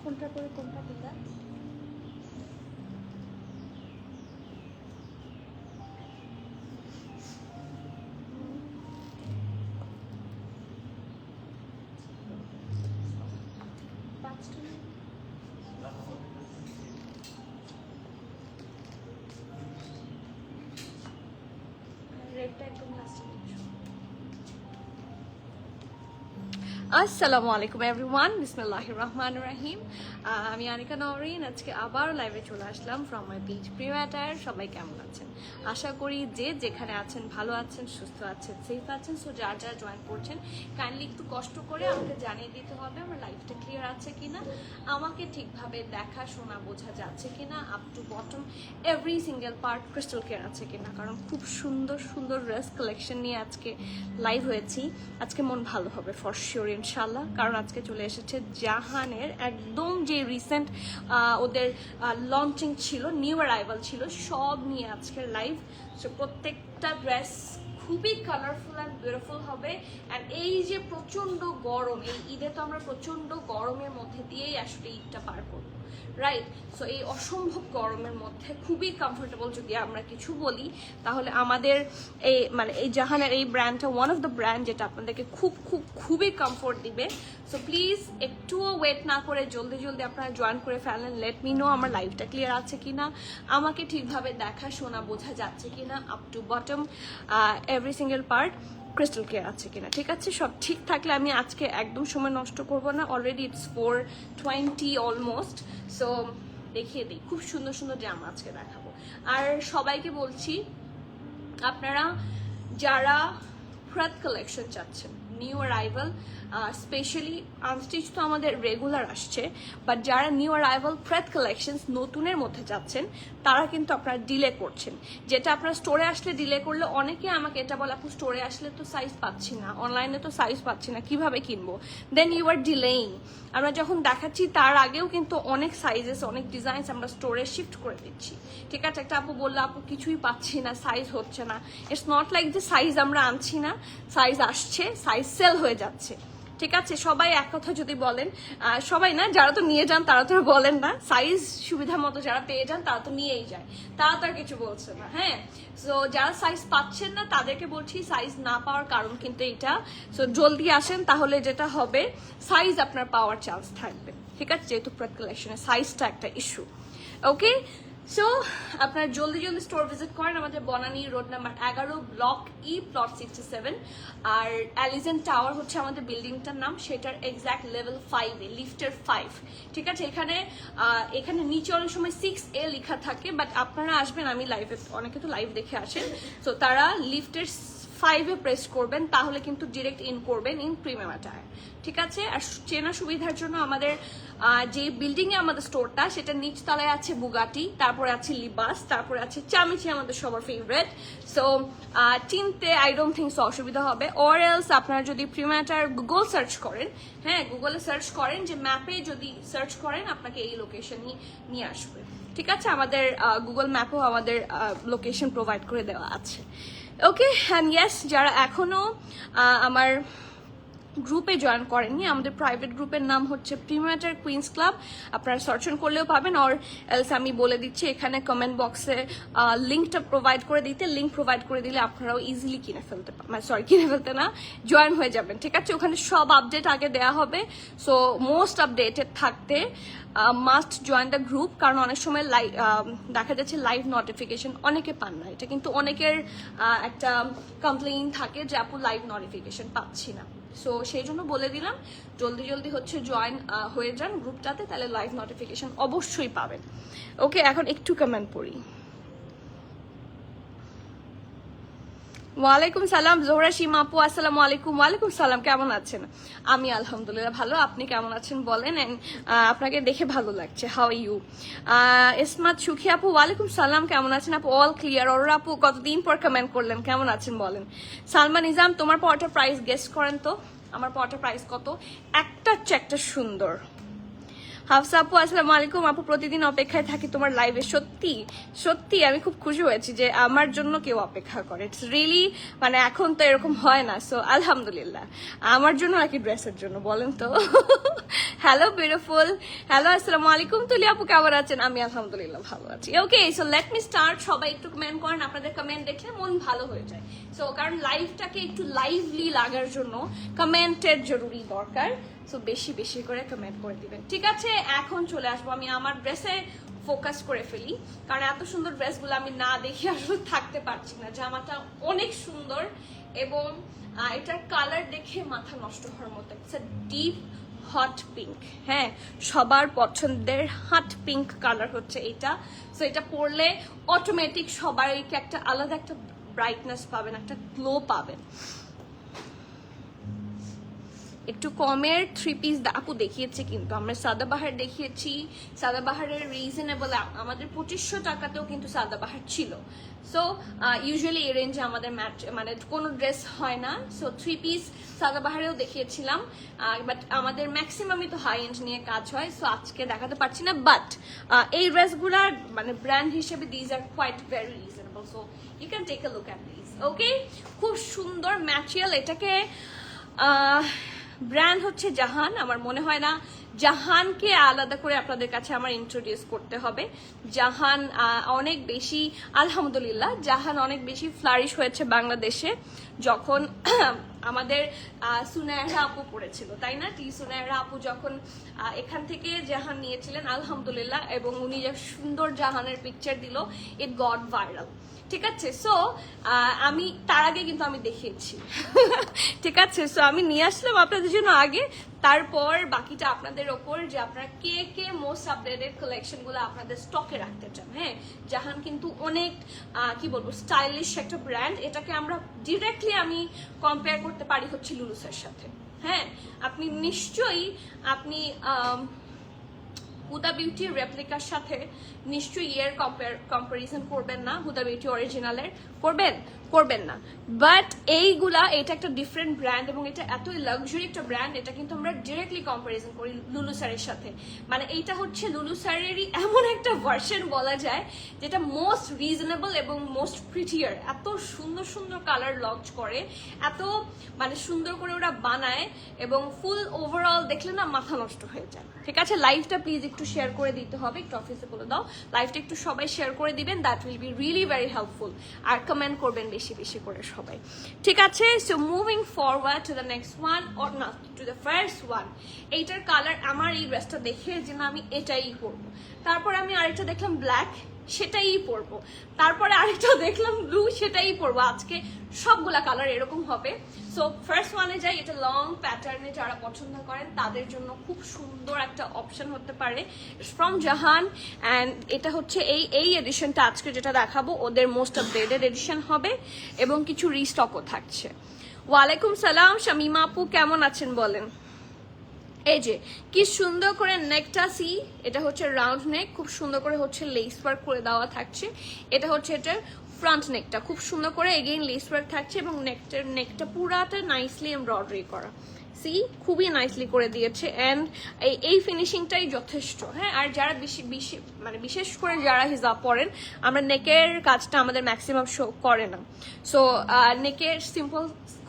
কোনটা করে কোনটা দিতা? রেডটা একদম লাস্টে দিচ্ছ। আসসালামু আলাইকুম এভরিওয়ান, বিসমিল্লাহির রহমানির রহিম। আমি আনিকা নওরিন, আজকে আবার লাইভে চলে আসলাম ফ্রম মাই পেজ প্রিমাটার। সবাই কেমন আছেন? আশা করি যে যেখানে আছেন ভালো আছেন, সুস্থ আছেন, সেফ আছেন। সো যারা যারা জয়েন করছেন কাইন্ডলি একটু কষ্ট করে আমাকে জানিয়ে দিতে হবে আমার লাইভটা ক্লিয়ার আছে কিনা, আমাকে ঠিকভাবে দেখা শোনা বোঝা যাচ্ছে কিনা, up to bottom every single part crystal clear আছে কিনা। কারণ খুব সুন্দর সুন্দর ড্রেস কালেকশন নিয়ে আজকে লাইভ হয়েছি। আজকে মন ভালো হবে ফর শিওর ইনশাল্লাহ, কারণ আজকে চলে এসেছে জাহানের একদম যে রিসেন্ট ওদের লঞ্চিং ছিল, নিউ অ্যারাইভাল ছিল, সব নিয়ে আজকের লাইভ। সো প্রত্যেকটা ড্রেস খুবই কালারফুল অ্যান্ড বিউটিফুল হবে। অ্যান্ড এই যে প্রচণ্ড গরম, এই ঈদে তো আমরা প্রচণ্ড গরমের মধ্যে দিয়েই আসলে ঈদটা পার করবো, রাইট? সো এই অসম্ভব গরমের মধ্যে খুবই কমফোর্টেবল যদি আমরা কিছু বলি তাহলে আমাদের এই জাহানের এই ব্র্যান্ডটা ওয়ান অফ দ্য ব্র্যান্ড যেটা আপনাদেরকে খুবই কমফোর্ট দিবে। সো প্লিজ একটুও ওয়েট না করে জলদি জলদি আপনারা জয়েন করে ফেলেন। লেট মি নো আমার লাইভটা ক্লিয়ার আছে কিনা, আমাকে ঠিকভাবে দেখা শোনা বোঝা যাচ্ছে কিনা, up to bottom every single part crystal clear আছে কিনা। ঠিক আছে, সব ঠিক থাকলে আমি আজকে একদম সময় নষ্ট করব না। Already it's 4:20 almost. সো দেখিয়ে দিই, খুব সুন্দর সুন্দর জামা আজকে দেখাবো। আর সবাইকে বলছি, আপনারা যারা ফ্রাত কালেকশন চাচ্ছেন, নিউ অ্যারাইভাল, স্পেশালি আনস্টিচ তো আমাদের রেগুলার আসছে, বাট যারা নিউ অ্যারাইভাল ফ্রাত কালেকশনস নতুনের মধ্যে যাচ্ছেন তারা কিন্তু আপনারা ডিলে করছেন। যেটা আপনারা স্টোরে আসলে ডিলে করলে, অনেকে আমাকে এটা বলে আপু স্টোরে আসলে তো সাইজ পাচ্ছি না, অনলাইনে তো সাইজ পাচ্ছি না, কিভাবে কিনবো? Then you are delaying. আমরা যখন দেখাচ্ছি তার আগেও কিন্তু অনেক সাইজেস, অনেক ডিজাইনস আমরা স্টোরে শিফট করে দিচ্ছি। ঠিক আছে, একটা আপু বললো আপু কিছুই পাচ্ছি না, সাইজ হচ্ছে না। ইটস নট লাইক যে সাইজ আমরা আনছি না, সাইজ আসছে, সাইজ সেল হয়ে যাচ্ছে। ঠিক আছে, সবাই এক কথা যদি বলেন, সবাই না, যারা তো নিয়ে যান তারা তো বলেন না, সাইজ সুবিধা মতো যারা পেয়ে যান তারা তো নিয়েই যায়, তারা তো আর কিছু বলছে না। হ্যাঁ, সো যারা সাইজ পাচ্ছেন না তাদেরকে বলছি সাইজ না পাওয়ার কারণ কিন্তু এটা। সো জলদি আসেন, তাহলে যেটা হবে সাইজ আপনার পাওয়ার চান্স থাকবে। ঠিক আছে, যেহেতু প্রত্যেক কালেকশনে সাইজটা একটা ইস্যু। ওকে, সো আপনার জলদি জলদি স্টোর ভিজিট করেন। আমাদের Banani road number 11, block E, plot 67। আর অ্যালিজেন্ট টাওয়ার হচ্ছে আমাদের বিল্ডিংটার নাম, সেটার এক্স্যাক্ট লেভেল 5-এ, লিফটের 5। ঠিক আছে, এখানে নিচে অনেক সময় 6A লেখা থাকে, বাট আপনারা আসবেন, আমি লাইভে, অনেকে তো লাইভ দেখে আসেন, তো তারা লিফটের 5-এ প্রেস করবেন, তাহলে কিন্তু ডিরেক্ট ইন করবেন ইন প্রিমাটার। ঠিক আছে, আর চেনা সুবিধার জন্য আমাদের যে বিল্ডিং এ আমাদের স্টোরটা, সেটা নিচতলায় আছে বুগাটি, তারপরে আছে লিবাস, তারপরে আছে চামিচি, আমাদের সবার ফেভারিট। সো চিনতে আই ডোন্ট থিঙ্ক সো অসুবিধা হবে। অর এলস আপনারা যদি প্রিমাটার গুগল সার্চ করেন, হ্যাঁ গুগলে সার্চ করেন, যে ম্যাপে যদি সার্চ করেন আপনাকে এই লোকেশনই নিয়ে আসবে। ঠিক আছে, আমাদের গুগল ম্যাপেও আমাদের লোকেশন প্রোভাইড করে দেওয়া আছে। ওকে, অ্যান্ড ইয়েস, যারা এখনো আমার গ্রুপে জয়েন করেননি, আমাদের প্রাইভেট গ্রুপের নাম হচ্ছে প্রিমাটার কুইন্স ক্লাব। আপনারা সার্চ করলেও পাবেন, অর এলস আমি বলে দিচ্ছি এখানে কমেন্ট বক্সে লিঙ্কটা প্রোভাইড করে দিতে। লিঙ্ক প্রোভাইড করে দিলে আপনারাও ইজিলি কিনে ফেলতে না, জয়েন হয়ে যাবেন। ঠিক আছে, ওখানে সব আপডেট আগে দেওয়া হবে। সো মোস্ট আপডেটেড থাকতে মাস্ট জয়েন দ্য গ্রুপ, কারণ অনেক সময় দেখা যাচ্ছে লাইভ নোটিফিকেশন অনেকে পান না। এটা কিন্তু অনেকের একটা কমপ্লেইন থাকে যে আপু লাইভ নোটিফিকেশন পাচ্ছি না। সো সেই জন্য বলে দিলাম, জলদি জলদি হচ্ছে জয়েন হয়ে যান গ্রুপটাতে, তাহলে লাইভ নোটিফিকেশন অবশ্যই পাবেন। ওকে, এখন একটু কমেন্ট পড়ি। ওয়ালাইকুম সালাম জোহরা সীমা আপু, আসসালামু আলাইকুম। ওয়ালাইকুম সালাম, কেমন আছেন? আমি আলহামদুলিল্লাহ ভালো, আপনি কেমন আছেন বলেন? এন্ড আপনাকে দেখে ভালো লাগছে। How you? ইসমাত সুখী আপু, ওয়ালাইকুম সালাম, কেমন আছেন আপু? All clear. অরোরা আপু, কতদিন পর কমেন্ট করলেন, কেমন আছেন বলেন? সালমা নিজাম, তোমার পরটার প্রাইস গেস করেন তো, আমার পরটার প্রাইস কত? একটা সুন্দর হাফসা আপু আসসালামু আলাইকুম আপু, প্রতিদিন অপেক্ষায় থাকি তোমার লাইভে। সত্যি সত্যি আমি খুব খুশি হয়েছি যে আমার জন্য কেউ অপেক্ষা করে। ইটস রিয়েলি মানে এখন তো এরকম হয় না, সো আলহামদুলিল্লাহ। আমার জন্য নাকি ড্রেসের জন্য বলেন তো? হ্যালো বিউটিফুল, হ্যালো আসসালামু আলাইকুম তুলি আপু, কেমন আছেন? আমি আলহামদুলিল্লাহ ভালো আছি। ওকে, সো লেট মি স্টার্ট। সবাই একটু কমেন্ট করেন, আপনাদের কমেন্ট দেখলে মন ভালো হয়ে যায়। সো কারণ লাইভটাকে একটু লাইভলি লাগার জন্য কমেন্টের জরুরি দরকার। সো বেশি বেশি করে কমেন্ট করে দিবেন, ঠিক আছে? এখন চলে আসবো আমি আমার ড্রেসে ফোকাস করে ফেলি, কারণ এত সুন্দর ড্রেসগুলো আমি না দেখে আসলে থাকতে পারছি না। জামাটা অনেক সুন্দর এবং এটার কালার দেখে মাথা নষ্ট হওয়ার মতো। ইটস ডিপ হট পিঙ্ক, হ্যাঁ সবার পছন্দের হট পিঙ্ক কালার হচ্ছে এটা। সো এটা পরলে অটোমেটিক সবাইকে একটা আলাদা একটা ব্রাইটনেস পাবেন, একটা গ্লো পাবেন। একটু কমের থ্রি পিস আপু দেখিয়েছে, কিন্তু আমরা সাদাবাহার দেখিয়েছি। সাদাবাহারের রিজনেবল, আমাদের 2500 টাকাতেও কিন্তু সাদাবাহার ছিল। সো ইউজুয়ালি এই রেঞ্জে আমাদের মানে কোনো ড্রেস হয় না। সো থ্রি পিস সাদাবাহারেও দেখিয়েছিলাম, বাট আমাদের ম্যাক্সিমামই তো হাই এন্ড নিয়ে কাজ হয়। সো আজকে দেখাতে পারছি না, বাট এই ড্রেসগুলার মানে ব্র্যান্ড হিসেবে these are quite very reasonable. So you can take a look at this. Okay, খুব সুন্দর ম্যাটেরিয়াল। এটাকে ব্র্যান্ড হচ্ছে জাহান। আমার মনে হয় না জাহানকে আলাদা করে আপনাদের কাছে আমার ইন্ট্রোডিউস করতে হবে। জাহান অনেক বেশি, আলহামদুলিল্লাহ জাহান অনেক বেশি ফ্লারিশ হয়েছে বাংলাদেশে যখন আমাদের সুনায়রা আপু পড়েছিল, তাই না? সুনায়রা আপু যখন এখান থেকে জাহান নিয়েছিলেন আলহামদুলিল্লাহ, এবং উনি যে সুন্দর জাহানের পিকচার দিল, ইট গট ভাইরাল। ঠিক আছে, সো আমি তার আগে কিন্তু আমি দেখিয়েছি। ঠিক আছে, সো আমি নিয়ে আসলাম আপনাদের জন্য আগে, তারপর বাকিটা আপনাদের ওপর যে আপনারা কে কে মোস্ট আপডেটেড কালেকশন গুলো আপনাদের স্টকে রাখতে চান। হ্যাঁ, জাহান কিন্তু অনেক কি বলবো স্টাইলিশ একটা ব্র্যান্ড। এটাকে আমরা ডিরেক্টলি আমি কম্পেয়ার করতে পারি হচ্ছে লুলুসের সাথে। হ্যাঁ, আপনি নিশ্চয়ই আপনি হুদা বিউটির রেপ্লিকার সাথে নিশ্চয়ই এর কম্পারিজন করবেন না। হুদা বিউটি অরিজিনালের করবেন না, বাট এইগুলা এটা একটা ডিফারেন্ট ব্র্যান্ড এবং এটা এতই লাক্সারি একটা ব্র্যান্ড। এটা কিন্তু আমরা ডিরেক্টলি কম্পারিজন করি লুলু স্যারের সাথে। মানে এইটা হচ্ছে লুলু স্যারেরই এমন একটা ভার্সন বলা যায় যেটা মোস্ট রিজনেবল এবং মোস্ট প্রিটিয়ার। এত সুন্দর সুন্দর কালার লঞ্চ করে, এত মানে সুন্দর করে ওরা বানায়, এবং ফুল ওভারঅল দেখলে না মাথা নষ্ট হয়ে যায়। ঠিক আছে, লাইভটা প্লিজ একটু শেয়ার করে দিতে হবে, একটু অফিসে বলে দাও লাইভটা একটু সবাই শেয়ার করে দিবেন, that will be really very helpful. আর কমেন্ট করবেন বেশি বেশি করে সবাই, ঠিক আছে? So moving forward to the next one, or না টু দ্য ফার্স্ট ওয়ান। এইটার কালার আমার এই ড্রেসটা দেখে যে না আমি এটাই পরবো, তারপর আমি আরেকটা দেখলাম ব্ল্যাক, সেটাই পরবো, তারপরে আরেকটা দেখলাম ব্লু, সেটাই পরবো। আজকে সবগুলা কালার এরকম হবে। সো ফার্স্ট ওয়ানে যাই, এটা লং প্যাটার্নে যারা পছন্দ করেন তাদের জন্য খুব সুন্দর একটা অপশন হতে পারে ফ্রম জাহান। অ্যান্ড এটা হচ্ছে এই এডিশনটা আজকে যেটা দেখাবো ওদের মোস্ট আপডেটেড এডিশন হবে, এবং কিছু রিস্টকও থাকছে। ওয়ালাইকুম সালাম শামিমা আপু, কেমন আছেন বলেন? এই যে কি সুন্দর করে নেকটা সি, এটা হচ্ছে রাউন্ড নেক, খুব সুন্দর করে হচ্ছে লেস ওয়ার্ক করে দেওয়া থাকছে। এটা হচ্ছে এটার ফ্রন্ট নেকটা, খুব সুন্দর করে এগেইন লেস ওয়ার্ক থাকছে, এবং নেকটা পুরাটা নাইসলি এমব্রয়ডারি করা। সি খুবই নাইসলি করে দিয়েছে, অ্যান্ড এই ফিনিশিংটাই যথেষ্ট। হ্যাঁ, আর যারা মানে বিশেষ করে যারা হিজাব পরেন, আমরা নেকের কাজটা আমাদের ম্যাক্সিমাম শো করে না। সো নেকের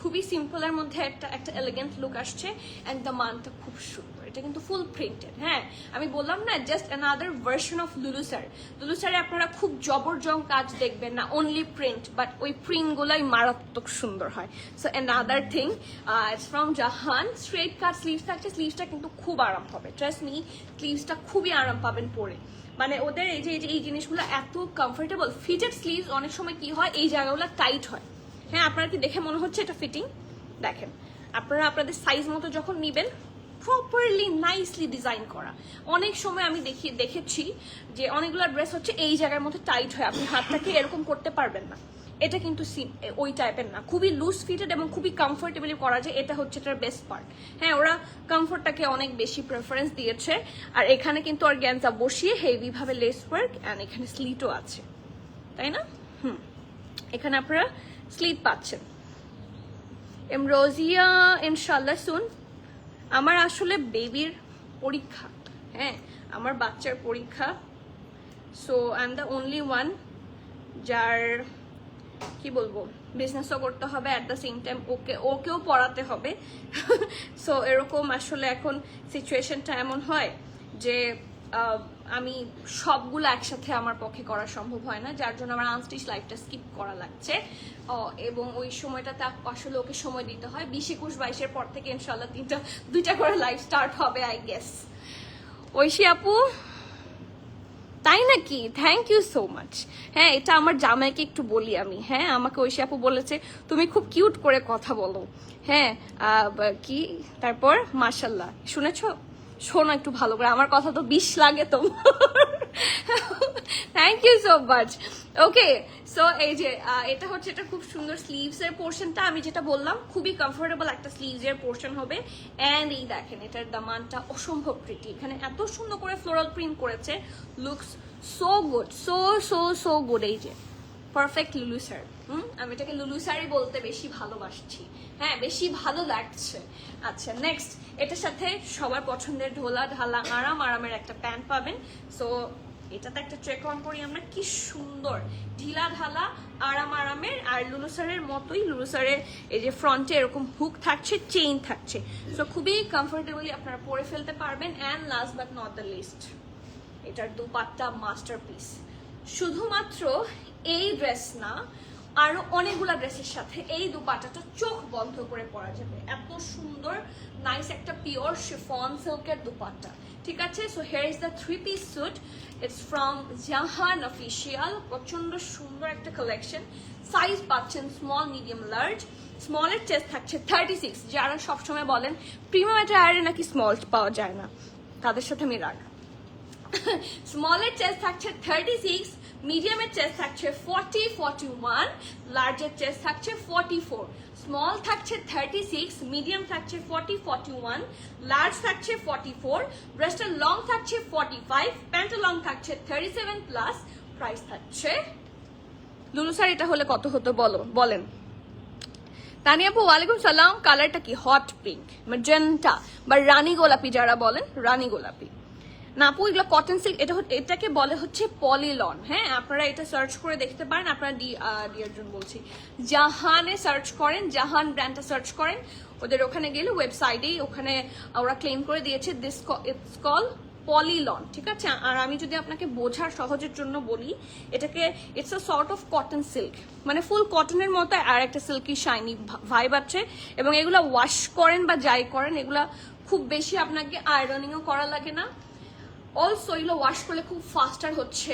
খুবই সিম্পলের মধ্যে একটা এলিগেন্ট লুক আসছে, অ্যান্ড দ্য মানটা খুব সুন্দর। এটা কিন্তু ফুল প্রিন্টেড। হ্যাঁ, আমি বললাম না জাস্ট অ্যানাদার ভার্সন অফ লুলু স্যার। লুলু স্যারে আপনারা খুব জবরজং কাজ দেখবেন না, অনলি প্রিন্ট, বাট ওই প্রিন্টগুলাই মারাত্মক সুন্দর হয়। So another thing, it's from Jahan. Straight cut sleeves থাকছে, স্লিভসটা কিন্তু খুব আরাম হবে, ট্রাস্ট মি, স্লিভসটা খুবই আরাম পাবেন পরে। মানে ওদের এই জিনিসগুলো এত কমফোর্টেবল। ফিটেড স্লিভস অনেক সময় কি হয়, এই জায়গাগুলো টাইট হয়। হ্যাঁ, আপনারা কি দেখে মনে হচ্ছে এটা ফিটিং? দেখেন, আপনারা আপনাদের সাইজ মতো যখন নিবেন, প্রপারলি নাইসলি ডিজাইন করা। অনেক সময় আমি দেখেছি যে অনেকগুলো ড্রেস হচ্ছে এই জায়গার মধ্যে টাইট হয়, আপনি হাতটাকে এরকম করতে পারবেন না। এটা কিন্তু ওই টাইপের না, খুবই লুজ ফিটেড এবং খুবই কমফোর্টেবলি করা যায়। এটা হচ্ছে এটার বেস্ট পার্ট। হ্যাঁ, ওরা কমফোর্টটাকে অনেক বেশি প্রেফারেন্স দিয়েছে। আর এখানে কিন্তু অর্গানজা বসিয়ে হেভি ভাবে লেস ওয়ার্ক, অ্যান্ড এখানে স্লিটও আছে, তাই না? এখানে আপনারা স্লিট পাচ্ছেন। এমরোজিয়া ইনশাল্লাহ সুন। আমার আসলে বেবির পরীক্ষা, হ্যাঁ, আমার বাচ্চার পরীক্ষা, so I am the only one যার কি বলবো বিজনেসও করতে হবে, অ্যাট দ্য সেম টাইম ওকেও পড়াতে হবে। সো এরকম আসলে এখন সিচুয়েশনটা এমন হয় যে আমি সবগুলো একসাথে আমার পক্ষে করা সম্ভব হয় না, যার জন্য আমার আনস্টিচ লাইফটা স্কিপ করা লাগছে। এবং ওই সময়টাতে আসলে ওকে সময় দিতে হয়। 20, 21, 22-এর পর থেকে ইনশাল্লাহ 2টা করে লাইফ স্টার্ট হবে আই গেস। ঐশী আপু, তাই নাকি? Thank you so much. হ্যাঁ, এটা আমার জামাইকে একটু বলি আমি। হ্যাঁ, আমাকে ঐশী আপু বলেছে তুমি খুব কিউট করে কথা বলো। হ্যাঁ, কি তারপর মাশাল্লাহ, শুনেছো? শোনো একটু ভালো করে, আমার কথা তো 20 লাগে তো। Thank you so much. Okay, so এই যে এটা হচ্ছে, এটা খুব সুন্দর স্লিভস এর পোর্শনটা, আমি যেটা বললাম খুবই কমফোর্টেবল একটা স্লিভস এর পোর্শন হবে। এন্ড এই দেখেন এটার দামানটা অসম্ভব প্রিটি, এখানে এত সুন্দর করে ফ্লোরাল প্রিন্ট করেছে, looks so good, so so so good. এই যে পারফেক্ট লুলু স্যার, আমি এটাকে লুলু স্যারই বলতে বেশি ভালোবাসছি। হ্যাঁ, বেশি ভালো লাগছে। আচ্ছা, নেক্সট এটার সাথে সবার পছন্দের ঢোলা ঢালা আরামের একটা প্যান্ট পাবেন। সো এটাতে একটা ট্রেক অন করি আমরা, কি সুন্দর ঢিলা ঢালা আরামের। আর লুলু স্যারের মতোই, লুলু স্যারের এই যে ফ্রন্টে এরকম হুক থাকছে, চেইন থাকছে, সো খুবই কমফোর্টেবলি আপনারা পরে ফেলতে পারবেন। And last but not the least, এটার দুপাট্টা মাস্টারপিস। শুধুমাত্র এই ড্রেস না, আরো অনেকগুলা ড্রেসের সাথে এই দুপাট্টাটা চোখ বন্ধ করে পরা যাবে, এত সুন্দর নাইস একটা পিওর শিফন সিল্কের দুপাট্টা। ঠিক আছে, so here is the 3-piece suit, it's from Jahan official. প্রচন্ড সুন্দর একটা কালেকশন। সাইজ পাচ্ছেন স্মল, মিডিয়াম, লার্জ। স্মলের চেস্ট থাকছে 36। যারা সবসময় বলেন প্রিমিয়াম অ্যাটায়ারে নাকি স্মল পাওয়া যায় না, তাদের সাথে আমি রাগ। স্মলের চেস্ট থাকছে 36, মিডিয়ামের চেস্ট থাকছে 40, 41, লার্জের চেস্ট থাকছে 44। স্মল থাকছে 36, মিডিয়াম থাকছে 40, 41, লার্জ থাকছে 44, ব্রেস্টের লং থাকছে 45, প্যান্টের লং থাকছে 37 প্লাস। প্রাইস থাকছে, লুলু স্যার এটা হলে কত হতো বলেন? তানিয়া আপু ওয়ালাইকুম সালাম। কালারটা কি? হট পিঙ্ক, ম্যাজেন্টা বা রানী গোলাপি, যারা বলেন রানী গোলাপি। না আপু, এগুলো কটন সিল্ক, এটাকে বলে হচ্ছে পলিলন। হ্যাঁ, আপনারা এটা সার্চ করে দেখতে পারেন। আপনারা ডিয়ার জন্য বলছি, জাহানে সার্চ করেন, জাহান ব্র্যান্ডটা সার্চ করেন, ওদের ওখানে গেলে ওয়েবসাইটেই ওখানে ওরা ক্লেম করে দিয়েছে ইটস কল পলিলন। ঠিক আছে, আর আমি যদি আপনাকে বোঝার সহজের জন্য বলি, এটাকে it's a sort of cotton silk, মানে ফুল কটনের মতো আর একটা সিল্কি শাইনি ভাইব আছে। এবং এগুলা ওয়াশ করেন বা যাই করেন, এগুলা খুব বেশি আপনাকে আয়রনিংও করা লাগে না। অলসো এগুলো ওয়াশ করলে খুব ফাস্টার হচ্ছে,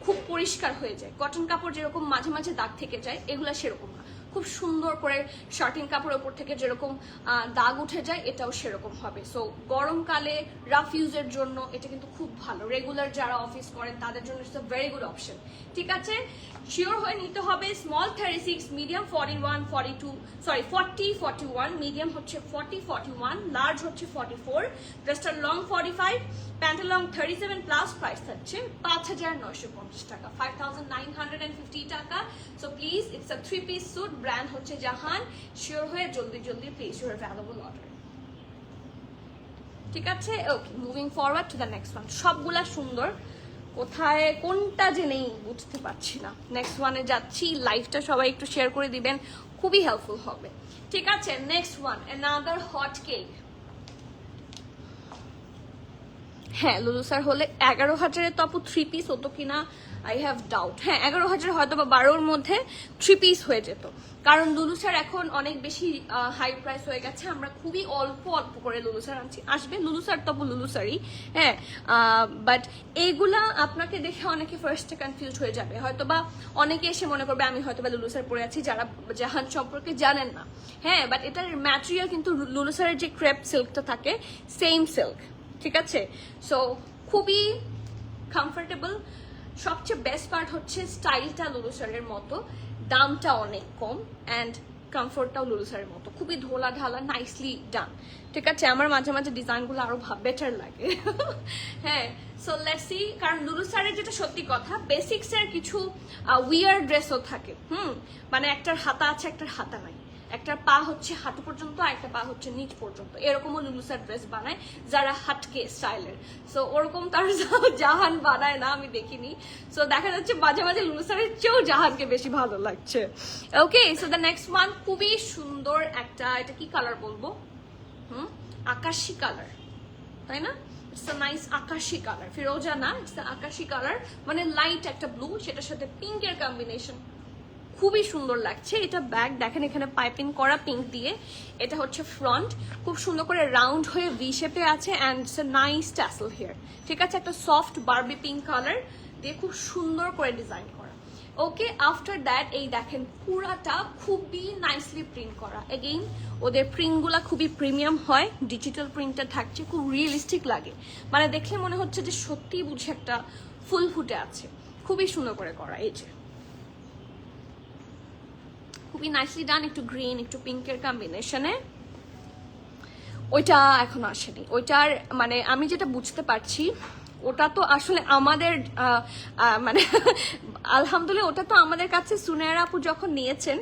খুব পরিষ্কার হয়ে যায়। কটন কাপড় যেরকম মাঝে মাঝে দাগ থেকে যায়, এগুলা সেরকম না, খুব সুন্দর করে শার্টিং কাপড়ের উপর থেকে যেরকম দাগ উঠে যায়, এটাও সেরকম হবে। সো গরমকালে রাফ ইউজের জন্য এটা কিন্তু খুব ভালো। রেগুলার যারা অফিস করেন তাদের জন্য it's a very good option. ঠিক আছে, শিওর হয়ে নিতে হবে। স্মল 36, মিডিয়াম 41, 42, সরি 40, 41, মিডিয়াম হচ্ছে 40, 41, লার্জ হচ্ছে 44, ড্রেসটার লং 45, প্যান্টের লং 37 প্লাস। প্রাইস থাকছে 5,950 টাকা, 5,950 টাকা। So please, it's a 3-piece suit, brand হচ্ছে জাহান। শিওর হয়ে জলদি প্লেস ইউর ভ্যালুয়েবল অর্ডার। ঠিক আছে, okay, moving forward to the next one. সবগুলা সুন্দর, কোথায় কোনটা যে নেই বুঝতে পারছি না। নেক্সট ওয়ানে যাচ্ছি, লাইভটা সবাই একটু শেয়ার করে দিবেন, খুবই হেল্পফুল হবে। ঠিক আছে, next one, another hot cake. হ্যাঁ, লুলু স্যার হলে 11,000-এর তো আপু 3-piece হতো কিনা আই হ্যাভ ডাউট। হ্যাঁ, 11,000 হয়তো বা 12-র মধ্যে 3-piece হয়ে যেত, কারণ লুলু স্যার এখন অনেক বেশি হাই প্রাইস হয়ে গেছে। আমরা খুবই অল্প করে লুলু স্যার আসবে। লুলু স্যার তো আপু লুলু স্যারই। হ্যাঁ, বাট এইগুলা আপনাকে দেখে অনেকে ফার্স্টে কনফিউজ হয়ে যাবে, হয়তো বা অনেকে এসে মনে করবে আমি হয়তো বা লুলু স্যার পরে আছি, যারা জাহান সম্পর্কে জানেন না। হ্যাঁ, বাট এটার ম্যাটেরিয়াল কিন্তু লুলু স্যারের যে ক্রেপ সিল্কটা থাকে, সেম সিল্ক। ঠিক আছে, সো খুবই কমফোর্টেবল। সবচেয়ে বেস্ট পার্ট হচ্ছে স্টাইলটা লুলু স্যারের মতো, দামটা অনেক কম, অ্যান্ড কমফোর্টটাও লুলু স্যারের মতো, খুবই ঢোলা ঢালা, নাইসলি ডান। ঠিক আছে, আমার মাঝে মাঝে ডিজাইনগুলো আরো বেটার লাগে। হ্যাঁ, সো লেটস সি, কারণ লুলু স্যারের যেটা সত্যি কথা, বেসিক্সের কিছু উইয়ার ড্রেসও থাকে। মানে একটার হাতা আছে, একটার হাতা নাই। একটা পা হচ্ছে হাঁটু পর্যন্ত, আর একটা পা হচ্ছে নিচ পর্যন্ত, এরকমও লুলুসার ড্রেস বানায় যারা হাটকে স্টাইলের। সো ওরকম তার জাহান বানায় না, আমি দেখিনি। সো দেখা যাচ্ছে মাঝে মাঝে লুলুসারের চেয়েও জাহানকে বেশি ভালো লাগছে। ওকে, সো দ্য নেক্সট ওয়ান খুবই সুন্দর একটা, এটা কি কালার বলবো, আকাশি কালার, তাই না? ইটস আ নাইস আকাশি কালার, ফিরোজা না, ইটস আকাশি কালার, মানে লাইট একটা ব্লু, সেটার সাথে পিঙ্কের কম্বিনেশন, খুবই সুন্দর লাগছে। এটা ব্যাক দেখেন, এখানে পাইপিং করা পিঙ্ক দিয়ে। এটা হচ্ছে ফ্রন্ট, খুব সুন্দর করে রাউন্ড হয়ে ভি শেপে আছে, and it's a nice tassel hair. ঠিক আছে, একটা সফট বারবি পিঙ্ক কালার দিয়ে খুব সুন্দর করে ডিজাইন করা। ওকে, আফটার দ্যাট এই দেখেন পুরাটা খুবই নাইসলি প্রিন্ট করা। এগেইন ওদের প্রিন্টগুলো খুবই প্রিমিয়াম হয়, ডিজিটাল প্রিন্টটা থাকছে, খুব রিয়েলিস্টিক লাগে, মানে দেখলে মনে হচ্ছে যে সত্যি বুঝে একটা ফুল ফুটে আছে, খুবই সুন্দর করে করা। এই যে খুবই নাইসলি ডান, একটু গ্রিন একটু পিঙ্কের কম্বিনেশনে। ওইটা এখনো আসেনি, ওইটার মানে আমি যেটা বুঝতে পারছি ওটা তো আসলে আমাদের মানে আলহামদুলিল্লাহ ওটা তো আমাদের কাছে সুনেরা আপু যখন নিয়েছেন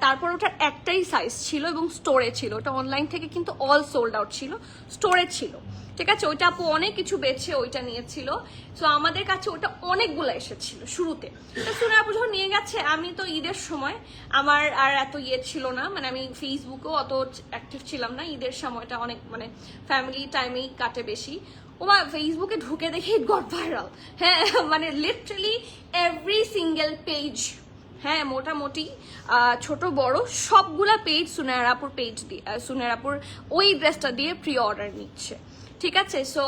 তারপর ওটার একটাই সাইজ ছিল এবং স্টোরে ছিল, ওটা অনলাইন থেকে কিন্তু অল সোল্ড আউট ছিল, স্টোরে ছিল। ঠিক আছে, ওইটা আপু অনেক কিছু বেছে ওইটা নিয়েছিল। সো আমাদের কাছে ওটা অনেকগুলো এসেছিল শুরুতে। তো সুনেরা আপু যখন নিয়ে গেছে, আমি তো ঈদের সময় আমার আর এত ইয়ে ছিল না, মানে আমি ফেসবুকেও অত অ্যাক্টিভ ছিলাম না, ঈদের সময়টা অনেক মানে ফ্যামিলি টাইমেই কাটে বেশি। ওমা ফেসবুকে ঢুকে দেখে ইট গট ভাইরাল, হ্যাঁ মানে লিটারালি এভরি সিঙ্গেল পেজ, হ্যাঁ মোটামুটি ছোট বড় সবগুলা পেজ সুনেরাপুর পেজ দিয়ে, সুনেরাপুর ওই ড্রেসটা দিয়ে প্রি অর্ডার নিচ্ছে। ঠিক আছে, সো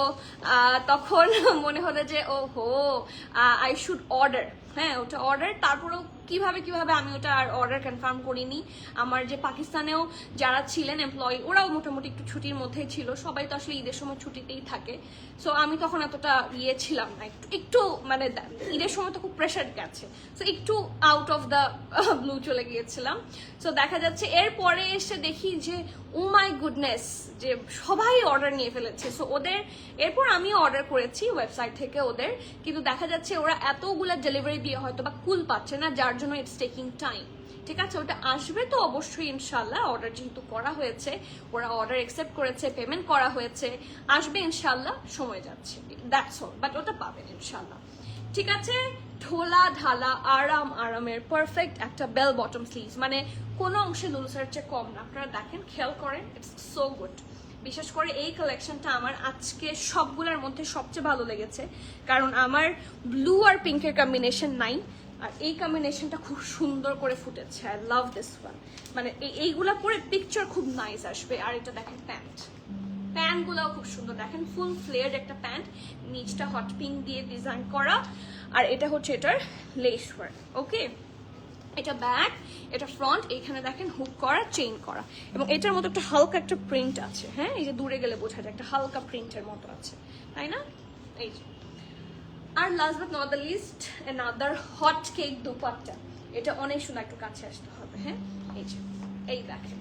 তখন মনে হলো যে ও হো আই শুড অর্ডার, হ্যাঁ ওটা অর্ডার। তারপরেও কিভাবে আমি ওটা আর অর্ডার কনফার্ম করিনি। আমার যে পাকিস্তানেও যারা ছিলেন এমপ্লয়ি, ওরাও মোটামুটি একটু ছুটির মধ্যেই ছিল, সবাই তো আসলে ঈদের সময় ছুটিতেই থাকে। সো আমি তখন এতটা ইয়ে ছিলাম না, একটু মানে ঈদের সময় তো খুব প্রেশার গেছে, সো একটু আউট অফ দ্য ব্লু চলে গিয়েছিলাম। সো দেখা যাচ্ছে এরপরে এসে দেখি যে ও মাই গুডনেস, যে সবাই অর্ডার নিয়ে ফেলেছে। সো ওদের এরপর আমিও অর্ডার করেছি ওয়েবসাইট থেকে ওদের, কিন্তু দেখা যাচ্ছে ওরা এতগুলা ডেলিভারি দিয়ে হয়তো বা কুল পাচ্ছে না, যার জন্য ইটস টেকিং টাইম। ঠিক আছে, ওটা আসবে তো অবশ্যই ইনশাল্লাহ, অর্ডার যেহেতু করা হয়েছে, ওরা অর্ডার অ্যাকসেপ্ট করেছে, পেমেন্ট করা হয়েছে, আসবে ইনশাল্লাহ, সময় যাচ্ছে, দ্যাটস অল, বাট ওটা পাবেন ইনশাল্লাহ। ঠিক আছে, ঢোলা ঢালা আরামের পারফেক্ট একটা বেল বটম স্লিভস, মানে কোনো অংশে লুলুসার চেয়ে কম না, আপনারা দেখেন খেয়াল করেন, ইটস সো গুড। বিশেষ করে এই কালেকশনটা আমার আজকে সবগুলোর মধ্যে সবচেয়ে ভালো লেগেছে, কারণ আমার ব্লু আর পিঙ্কের কম্বিনেশন নাই, আর এই কম্বিনেশনটা খুব সুন্দর করে ফুটেছে। আই লাভ দিস ওয়ান, মানে এইগুলা পরে পিকচার খুব নাইস আসবে। আর এটা দেখেন প্যান্টগুলোও খুব সুন্দর, দেখেন ফুল ফ্লেয়ার্ড একটা প্যান্ট, নিচটা হট পিঙ্ক দিয়ে ডিজাইন করা, আর এটা হচ্ছে এটার লেস ওয়ার্ক। ওকে, এটা ব্যাক, এটা ফ্রন্ট, এখানে দেখেন হুক করা, চেইন করা, এবং এটার মতো একটা হালকা একটা প্রিন্ট আছে, হ্যাঁ এই যে দূরে গেলে বোঝা যায় একটা হালকা প্রিন্টের মতো আছে, তাই না? এই যে, আর last but not the least another hot cake dupatta, এটা অনেক সুন্দর, একটু কাছে আসতে হবে, হ্যাঁ এই যে, এই দেখেন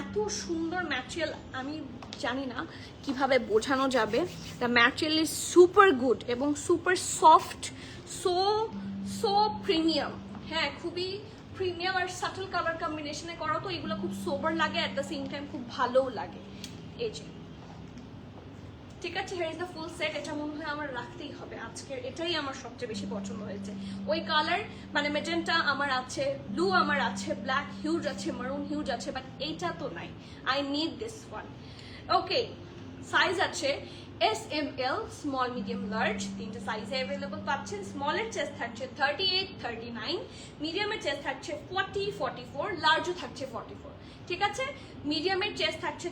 এত সুন্দর ম্যাটেরিয়াল, আমি জানি না কিভাবে বোঝানো যাবে, the material is super good এবং সুপার সফট, সো প্রিমিয়াম, হ্যাঁ খুবই প্রিমিয়াম, আর সাটল কালার কম্বিনেশনে করা, তো এগুলো খুব সোবার লাগে, অ্যাট দ্য সেম টাইম খুব ভালোও লাগে। এই যে, ঠিক আছে, here is the full set, এটা মনে হয় আমার রাখতেই হবে আজকের, এটাই আমার সবচেয়ে বেশি পছন্দ হয়েছে। ওই কালার মানে মেজেন্টা আমার আছে, ব্লু আমার আছে, ব্ল্যাক হিউজ আছে, মারুন হিউজ আছে, বাট এইটা তো নাই, I need this one. Okay, size আছে SML, স্মল মিডিয়াম লার্জ, তিনটে সাইজে অ্যাভেলেবল পাচ্ছেন। স্মলের চেস্ট থাকছে 38, 39, মিডিয়ামের চেস্ট থাকছে 40, 44, লার্জও থাকছে 44। ঠিক আছে, মিডিয়ামের চেস্ট থাকছে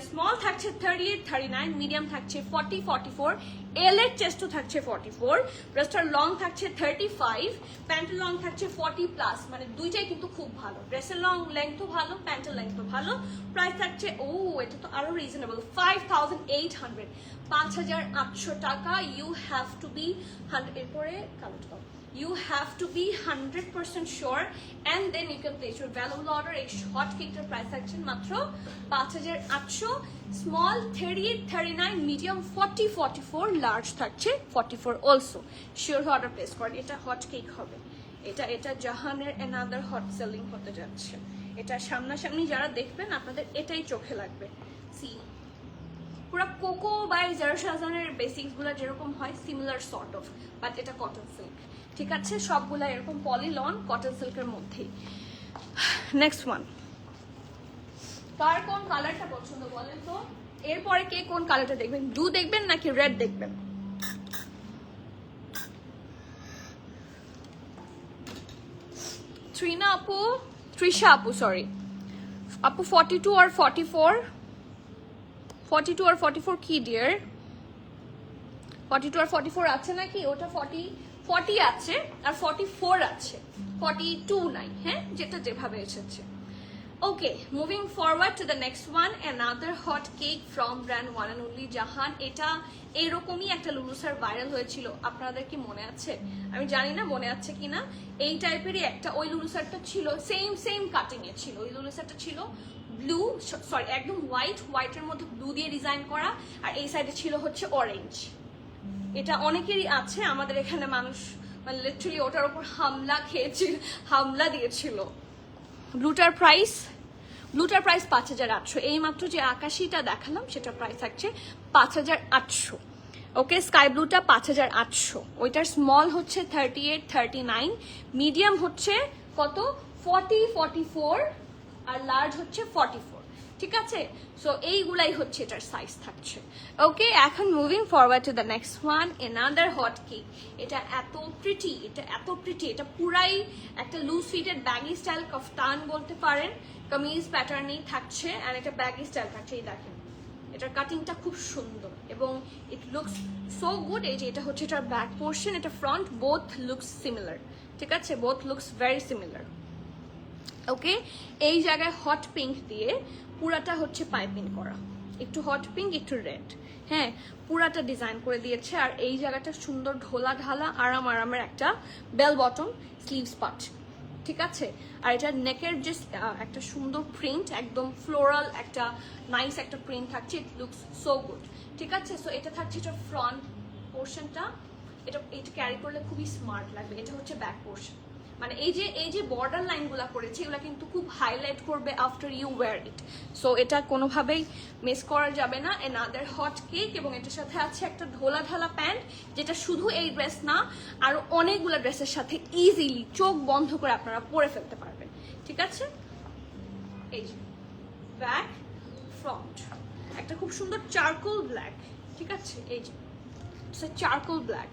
স্মল থাকছে 38, 39, মিডিয়াম থাকছে 40, 44, এল এর চেস্টও থাকছে 44, ড্রেসটার লং থাকছে 35, প্যান্টের লং থাকছে 40 প্লাস, মানে দুইটাই কিন্তু খুব ভালো, ড্রেসের লং লেন্থও ভালো, প্যান্টের লেন্থও ভালো। প্রাইস থাকছে এটা তো আরো রিজনেবল, 5800, 5800 টাকা। ইউ হ্যাভ টু বি 100, এরপরে collect you have to be 100% sure and then you can place your valuable order. এই হট কেকটার প্রাইস থাকছে মাত্র 5800, স্মল 38, 39, মিডিয়াম 40, 44, লার্জ থাকছে 44 অলসো। শিওর অর্ডার প্লেস করেন, এটা হট কেক হবে, এটা জাহানের অ্যানাদার হট সেলিং হতে যাচ্ছে। এটা সামনাসামনি যারা দেখবেন আপনাদের এটাই চোখে লাগবে। সি পুরো কোকো বাই জারশাজানের বেসিক্সগুলো যেরকম হয় সিমিলার সর্ট অফ, বাট এটা কটন সিল্ক। ঠিক আছে, সবগুলা এরকম পলিলন কটন সিল্কের মধ্যেই। নেক্সট ওয়ান, কার কোন কালারটা পছন্দ বলেন তো? এরপরে কে কোন কালারটা দেখবেন? ব্লু দেখবেন নাকি রেড দেখবেন? ত্রিনা আপু, তৃষা আপু, সরি আপু 42 আর 44, 42 আর 44 কি ডিয়ার? 42 আর 44 আছে নাকি? ওটা 40 আছে আর 44 আছে, 42 নাই। হ্যাঁ, যেটা যেভাবে এসেছে। Okay, moving forward to the next one, another hot cake from brand one and only Jahan. এটা এরকমই একটা লুলুসার ভাইরাল হয়েছিল, আপনাদের কি মনে আছে? আমি জানি না মনে আছে কিনা। এই টাইপেরই একটা ওই লুলুসারটা ছিল, সেম কাটিং এ ছিল। ওই লুলুসারটা ছিল ব্লু, সরি একদম হোয়াইটের মধ্যে ব্লু দিয়ে ডিজাইন করা, আর এই সাইডে ছিল হচ্ছে অরেঞ্জ। এটা অনেকেরই আছে, আমাদের এখানে মানুষ মানে লিটারালি ওটার উপর হামলা দিয়েছিল। ব্লুটার প্রাইস 5,800। এই মাত্র যে আকাশিটা দেখালাম সেটার প্রাইস থাকছে 5,800। ওকে, স্কাই ব্লুটা 5,800। ওইটার স্মল হচ্ছে 38, 39, মিডিয়াম হচ্ছে কত 40, 44, আর লার্জ হচ্ছে 44। ঠিক আছে, সো এইগুলাই হচ্ছে এটার সাইজ থাকছে। ওকে, এখন moving forward to the next one, another hot cake. এটা এত প্রিটি, এটা পুরাই একটা লুজ ফিটেড ব্যাগি স্টাইল কফতান বলতে পারেন, কামিজ প্যাটার্নেই থাকছে, আর এটা ব্যাগি স্টাইল থাকছে। এই দেখেন এটার কাটিংটা খুব সুন্দর এবং ইট লুকস সো গুড। এই যে এটা হচ্ছে এটার ব্যাক পোর্শন, এটা ফ্রন্ট, বোথ লুকস সিমিলার। ঠিক আছে, বোথ লুকস ভেরি সিমিলার। ওকে, এই জায়গায় হট পিঙ্ক দিয়ে পুরাটা হচ্ছে পাইপিং করা, একটু হট পিঙ্ক একটু রেড। হ্যাঁ, পুরাটা ডিজাইন করে দিয়েছে। আর এই জায়গাটা সুন্দর ঢোলা ঢালা আরামের একটা বেল বটম স্লিভস পাট। ঠিক আছে, আর এটা নেকের যে একটা সুন্দর প্রিন্ট, একদম ফ্লোরাল একটা নাইস একটা প্রিন্ট থাকছে। It looks so good. ঠিক আছে, সো এটা থাকছে এটা ফ্রন্ট পোর্শনটা। এটা ক্যারি করলে খুবই স্মার্ট লাগবে। এটা হচ্ছে ব্যাক পোর্শন, মানে এই যে বর্ডার লাইনগুলো করেছে এগুলো কিন্তু খুব হাইলাইট করবে after you wear it. So এটা কোনোভাবেই মিস করা যাবে না। অ্যানাদার হট কেক, এবং এটার সাথে আছে একটা ঢোলা ঢালা প্যান্ট, যেটা শুধু এই ড্রেস না আরো অনেকগুলো ড্রেসের সাথে ইজিলি চোখ বন্ধ করে আপনারা পরে ফেলতে পারবেন। ঠিক আছে, এই যে ব্যাক ফ্রন্ট একটা খুব সুন্দর চারকোল ব্ল্যাক। ঠিক আছে, এই যে চারকোল ব্ল্যাক।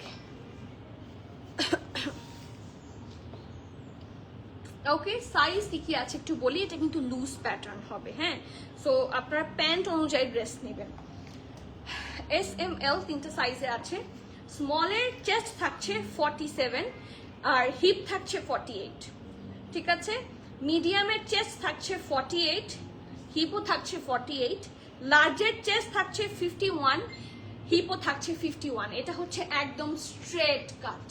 ওকে, সাইজ কি আছে একটু বলি। এটা কিন্তু লুজ প্যাটার্ন হবে। হ্যাঁ, সো আপনারা প্যান্ট অনুযায়ী ড্রেস নেবেন। এস এম এল তিনটা সাইজে আছে। স্মলের চেস্ট থাকছে 47 আর হিপ থাকছে 48। ঠিক আছে, মিডিয়ামের চেস্ট থাকছে 48, হিপও থাকছে 48, লার্জের চেস্ট থাকছে 51, হিপও থাকছে 51। এটা হচ্ছে একদম স্ট্রেট কাট।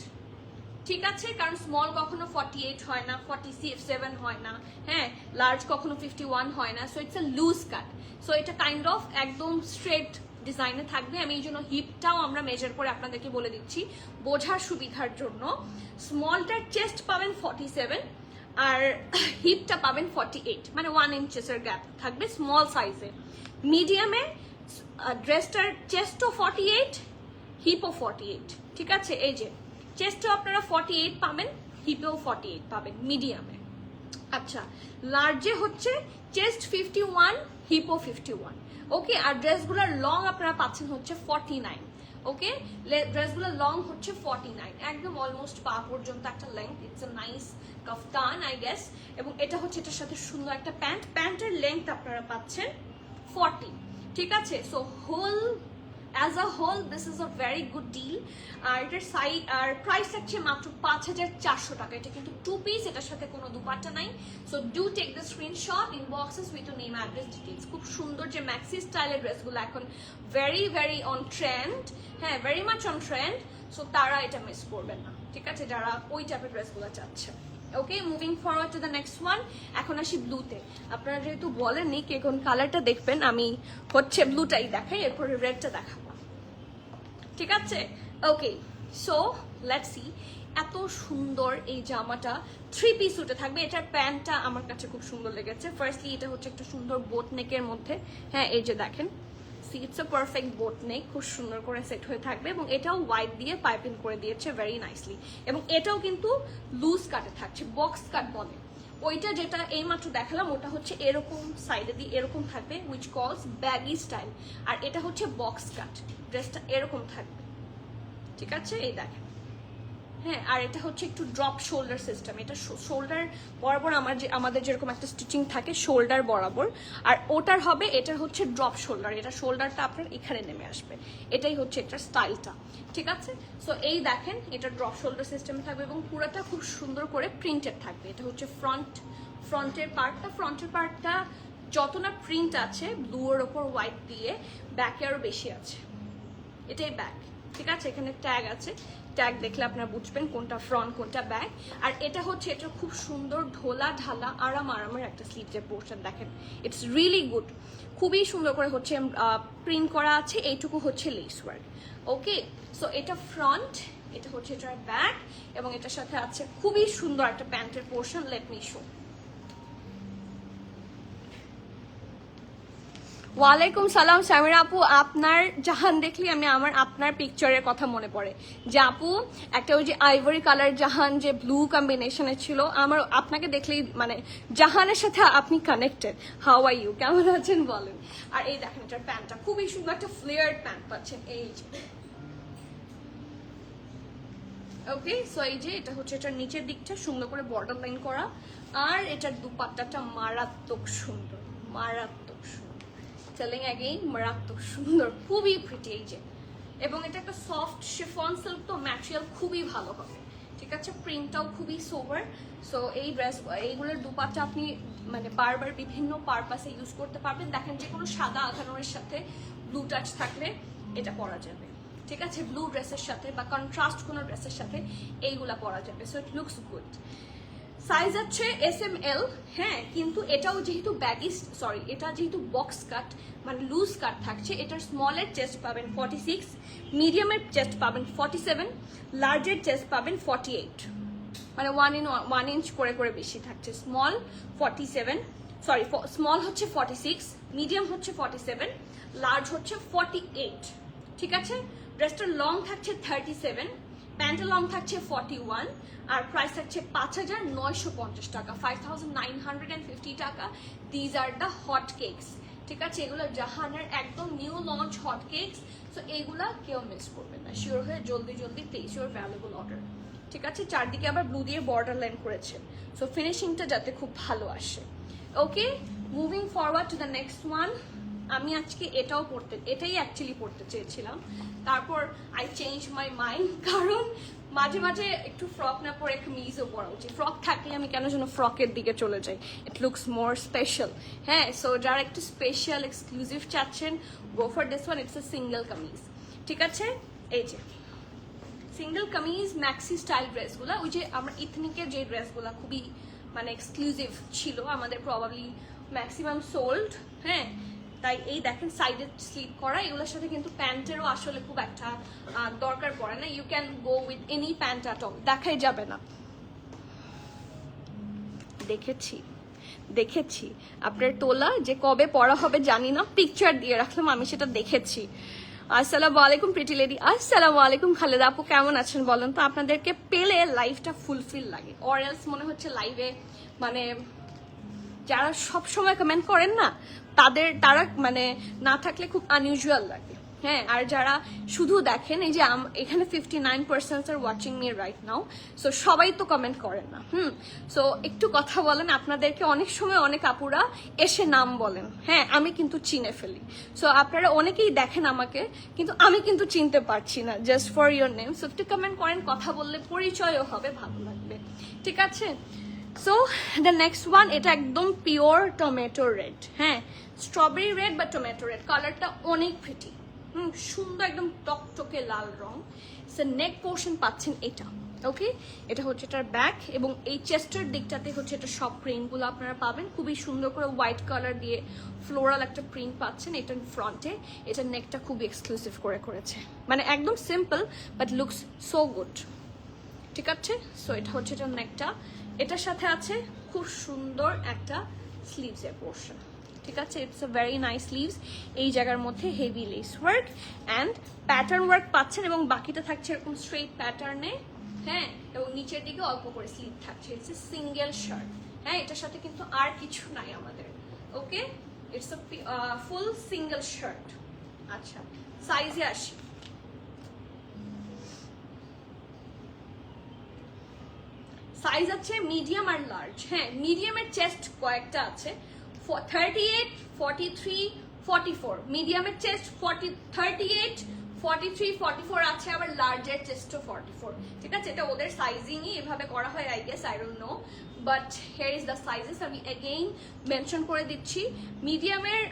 ঠিক আছে, কারণ স্মল কখনো 48 হয় না, 47 হয় না। হ্যাঁ, লার্জ কখনো 51 হয় না। So it's a loose cut. So এটা কাইন্ড অফ একদম স্ট্রেট ডিজাইনে থাকবে। আমি এই জন্য হিপটাও আমরা মেজার করে আপনাদেরকে বলে দিচ্ছি বোঝার সুবিধার জন্য। স্মলটার চেস্ট পাবেন 47 আর হিপটা পাবেন 48, মানে 1 ইঞ্চেসের গ্যাপ থাকবে স্মল সাইজে। মিডিয়ামে ড্রেসটার চেস্টও 48, হিপও 48। ঠিক আছে, এই যে চেস্টও আপনারা 48 পাবেন, হিপেও 48 পাবেন মিডিয়ামে। আচ্ছা, লার্জে হচ্ছে চেস্ট 51, হিপও 51। ওকে, আর ড্রেসগুলোর লং আপনারা পাচ্ছেন হচ্ছে 49। ওকে, ড্রেসগুলোর লং হচ্ছে 49, একদম অলমোস্ট পা পর্যন্ত একটা length. It's a nice kaftan I guess. এবং এটা হচ্ছে এটার সাথে সুন্দর একটা প্যান্ট। প্যান্টের লেন্থ আপনারা পাচ্ছেন 40। ঠিক আছে, so whole as a whole this is a very good deal। আর এটার সাইজ আর প্রাইস থাকছে মাত্র 5,400 টাকা। এটা কিন্তু 2 পিস, এটার সাথে কোনো দুপাট্টা নাই। So do take the screenshot, inbox us with your name, address, details. খুব সুন্দর যে ম্যাক্সি স্টাইলের ড্রেসগুলো এখন ভেরি অন ট্রেন্ড। হ্যাঁ, very much on trend. So তারা এটা মিস করবেন না। ঠিক আছে, যারা ওই টাইপের ড্রেসগুলো চাচ্ছে। Okay, moving forward to the next one. এখন আসি ব্লুতে। আপনারা যেহেতু বলেননি কে কোন কালারটা দেখবেন, আমি হচ্ছে ব্লুটাই দেখাই, এরপরে রেডটা দেখাবো। ঠিক আছে, ওকে, সো লেটস সি। এত সুন্দর এই জামাটা 3 পিস উঠে থাকবে। এটার প্যান্টটা আমার কাছে খুব সুন্দর লেগেছে। ফার্স্টলি এটা হচ্ছে একটা সুন্দর বোট নেকের মধ্যে, হ্যাঁ এই যে দেখেন ইটস আ পারফেক্ট বোট নেক, খুব সুন্দর করে সেট হয়ে থাকবে এবং এটাও হোয়াইট দিয়ে পাইপিং করে দিয়েছে ভেরি নাইসলি। এবং এটাও কিন্তু লুজ কাটে থাকছে, বক্স কাট বলে। ওইটা যেটা এইমাত্র দেখালাম ওটা হচ্ছে এরকম সাইডে দিয়ে এরকম থাকবে, উইচ কলস ব্যাগি স্টাইল। আর এটা হচ্ছে বক্স কাট, ড্রেসটা এরকম থাকবে, ঠিক আছে এই দেখেন। হ্যাঁ, আর এটা হচ্ছে একটু ড্রপ শোল্ডার সিস্টেম। এটা শোল্ডার বরাবর আমাদের যেরকম একটা স্টিচিং থাকে শোল্ডার বরাবর, আর ওটার হবে এটার হচ্ছে ড্রপ শোল্ডার। এটা শোল্ডারটা আপনার এখানে নেমে আসবে, এটাই হচ্ছে এটার স্টাইলটা, ঠিক আছে। সো এই দেখেন এটা ড্রপ শোল্ডার সিস্টেমে থাকবে এবং পুরোটা খুব সুন্দর করে প্রিন্টেড থাকবে। এটা হচ্ছে ফ্রন্টের পার্টটা যত না প্রিন্ট আছে ব্লুর ওপর হোয়াইট দিয়ে, ব্যাকে আরো বেশি আছে, এটাই ব্যাক, ঠিক আছে। এখানে ট্যাগ আছে, ট্যাগ দেখলে আপনারা বুঝবেন কোনটা ফ্রন্ট কোনটা ব্যাক। আর এটা হচ্ছে এটা খুব সুন্দর ঢোলা ঢালা আরামের একটা স্লিভসের পোর্শন দেখেন, ইটস রিয়েলি গুড। খুবই সুন্দর করে হচ্ছে প্রিন্ট করা আছে, এইটুকু হচ্ছে লেস ওয়ার্ক। ওকে, সো এটা ফ্রন্ট, এটা হচ্ছে এটার ব্যাক এবং এটার সাথে আছে খুবই সুন্দর একটা প্যান্টের পোর্শন। Let me show. ওয়ালাইকুম সালাম সামিরা আপু, আপনার জাহান দেখলি আপনার পিকচারের কথা মনে পড়ে যে আপু একটা ওই যে আইভরি কালার জাহান যে ব্লু কম্বিনেশনে ছিল, আমার আপনাকে দেখলেই মানে জাহানের সাথে আপনি কানেক্টেড। হাউ আর ইউ, কেমন আছেন বলেন। আর এই দেখেন এটার প্যান্টটা খুবই সুন্দর একটা ফ্লেয়ার্ড প্যান্ট পাচ্ছেন, এই যে ওকে। সো এই যে এটা হচ্ছে এটার নিচের দিকটা সুন্দর করে বর্ডার লাইন করা, আর এটার দুপাট্টাটা মারাত্মক সুন্দর, মারাত্মক সুন্দর। টেলিং অ্যাগেইন মারাত্মক সুন্দর, খুবই প্রিটি এই যে। এবং এটা একটা সফট শিফন সিল্ক, তো ম্যাটেরিয়াল খুবই ভালো হবে, ঠিক আছে। প্রিন্টটাও খুবই সোবার। সো এই এইগুলোর দুপাট্টা আপনি মানে বারবার বিভিন্ন পারপাসে ইউজ করতে পারবেন। দেখেন যে কোনো সাদা আঘানোর সাথে ব্লু টাচ থাকলে এটা পরা যাবে, ঠিক আছে। ব্লু ড্রেসের সাথে বা কন্ট্রাস্ট কোনো ড্রেসের সাথে এইগুলা পরা যাবে। So it looks good. Size আছে SML, হ্যাঁ, কিন্তু এটাও যেহেতু এটা যেহেতু বক্স কাট মানে লুজ কাট থাকছে, এটার স্মলের চেস্ট পাবেন 46, মিডিয়ামের চেস্ট পাবেন 47, লার্জের চেস্ট পাবেন 48, মানে 1 ইঞ্চ করে করে বেশি থাকছে। স্মল 47, স্মল হচ্ছে 46, মিডিয়াম হচ্ছে 47, লার্জ হচ্ছে 48, ঠিক আছে। ড্রেসটার লং থাকছে 37, প্যান্টের লং থাকছে 41, আর প্রাইস থাকছে 5,950 টাকা, 5,950 টাকা। These are the hot cakes, ঠিক আছে। এগুলো জাহানের একদম new launch hot cakes. So এগুলা কেউ মিস করবেন না, শিওর হয়ে জলদি প্লেস ইউর ভ্যালুয়েবল অর্ডার, ঠিক আছে। চারদিকে আবার ব্লু দিয়ে বর্ডার লাইন করেছে, সো ফিনিশিংটা যাতে খুব ভালো আসে। Okay, moving forward to the next one. আমি আজকে এটাই অ্যাকচুয়ালি পড়তে চেয়েছিলাম, তারপর আই চেঞ্জ মাই মাইন্ড, কারণ মাঝে মাঝে একটু ফ্রক না পরে কামিজও পরা উচিত। ফ্রক থাকলে আমি কেন যেন ফ্রকের দিকে চলে যাই, ইট লুকস মোর স্পেশাল। হ্যাঁ, সো যারা একটু স্পেশাল এক্সক্লুসিভ চাচ্ছেন, go for this one, it's a single kameez, ঠিক আছে। এই যে সিঙ্গেল কামিজ ম্যাক্সি স্টাইল ড্রেসগুলো, ওই যে আমরা ইথনিকের যে ড্রেসগুলো খুবই মানে এক্সক্লুসিভ ছিল আমাদের, প্রবাবলি ম্যাক্সিমাম সোল্ড, হ্যাঁ। তাই এই দেখেন সাইডে স্লিপ করা, এগুলোর সাথে কিন্তু প্যান্টেরও আসলে খুব একটা দরকার পড়ে না। You can go with any pant at all, দেখাই যাবে না। দেখেছি আপনার তোলা যে কবে পড়া হবে জানি না, পিকচার দিয়ে রাখলাম, আমি সেটা দেখেছি। আসসালামু আলাইকুম প্রিটি লেডি। আসসালামু আলাইকুম খালেদা আপু, কেমন আছেন বলেন তো। আপনাদেরকে পেলে লাইফটা ফুলফিল লাগে, অর এলস মনে হচ্ছে লাইভে মানে যারা সব সময় কমেন্ট করেন না তারা মানে না থাকলে খুব আনইউজুয়াল লাগে, হ্যাঁ। আর যারা শুধু দেখেন, এই যে এখানে 59% are watching me right now, so সবাই তো কমেন্ট করেন না, সো একটু কথা বলেন। আপনাদেরকে অনেক সময় অনেক আপুরা এসে নাম বলেন, হ্যাঁ, আমি কিন্তু চিনে ফেলি। সো আপনারা অনেকেই দেখেন আমাকে, কিন্তু আমি কিন্তু চিনতে পারছি না, just for your name. So একটু কমেন্ট করেন, কথা বললে পরিচয়ও হবে, ভালো লাগবে, ঠিক আছে। সো দ্য নেক্সট ওয়ান, এটা একদম পিওর টমেটো রেড, হ্যাঁ, স্ট্রবেরি রেড বা টমেটো রেড, কালারটা অনেক প্রিটি, সুন্দর একদম টকটকে লাল রং। সো নেক পোর্শন পাচ্ছেন এটা, ওকে। এটা হচ্ছে এটার ব্যাক এবং এই চেস্টের দিকটাতে হচ্ছে এটা সব প্রিন্টগুলো আপনারা পাবেন, খুবই সুন্দর করে হোয়াইট কালার দিয়ে ফ্লোরাল একটা প্রিন্ট পাচ্ছেন এটার ফ্রন্টে। এটার নেকটা খুবই এক্সক্লুসিভ করেছে, মানে একদম simple but looks so good, ঠিক আছে। সো এটা হচ্ছে এটা নেকটা, এটার সাথে আছে খুব সুন্দর একটা স্লিভসের পোর্শন, ঠিক আছে। It's a very nice sleeves, এই জায়গার মধ্যে heavy less work and pattern work পাচ্ছেন, এবং বাকিটা থাকছে এরকম স্ট্রেট প্যাটার্নে, হ্যাঁ, এবং নিচের দিকে অল্প করে স্লিভ থাকছে। ইটস এ সিঙ্গেল শার্ট, হ্যাঁ, এটার সাথে কিন্তু আর কিছু নাই আমাদের, okay. It's a full single shirt. আচ্ছা, সাইজে আসি। সাইজ আছে মিডিয়াম আর লার্জ, হ্যাঁ, মিডিয়ামের চেস্ট কয়েকটা আছে, 38, 43, 44, মিডিয়ামের চেস্ট 38, 43, 44 আছে, আবার লার্জের চেস্টও 44, ঠিক আছে। এটা ওদের সাইজিংই এভাবে করা হয়, I guess, I don't know, but here is the sizes. আমি এগেইন মেনশন করে দিচ্ছি, মিডিয়ামের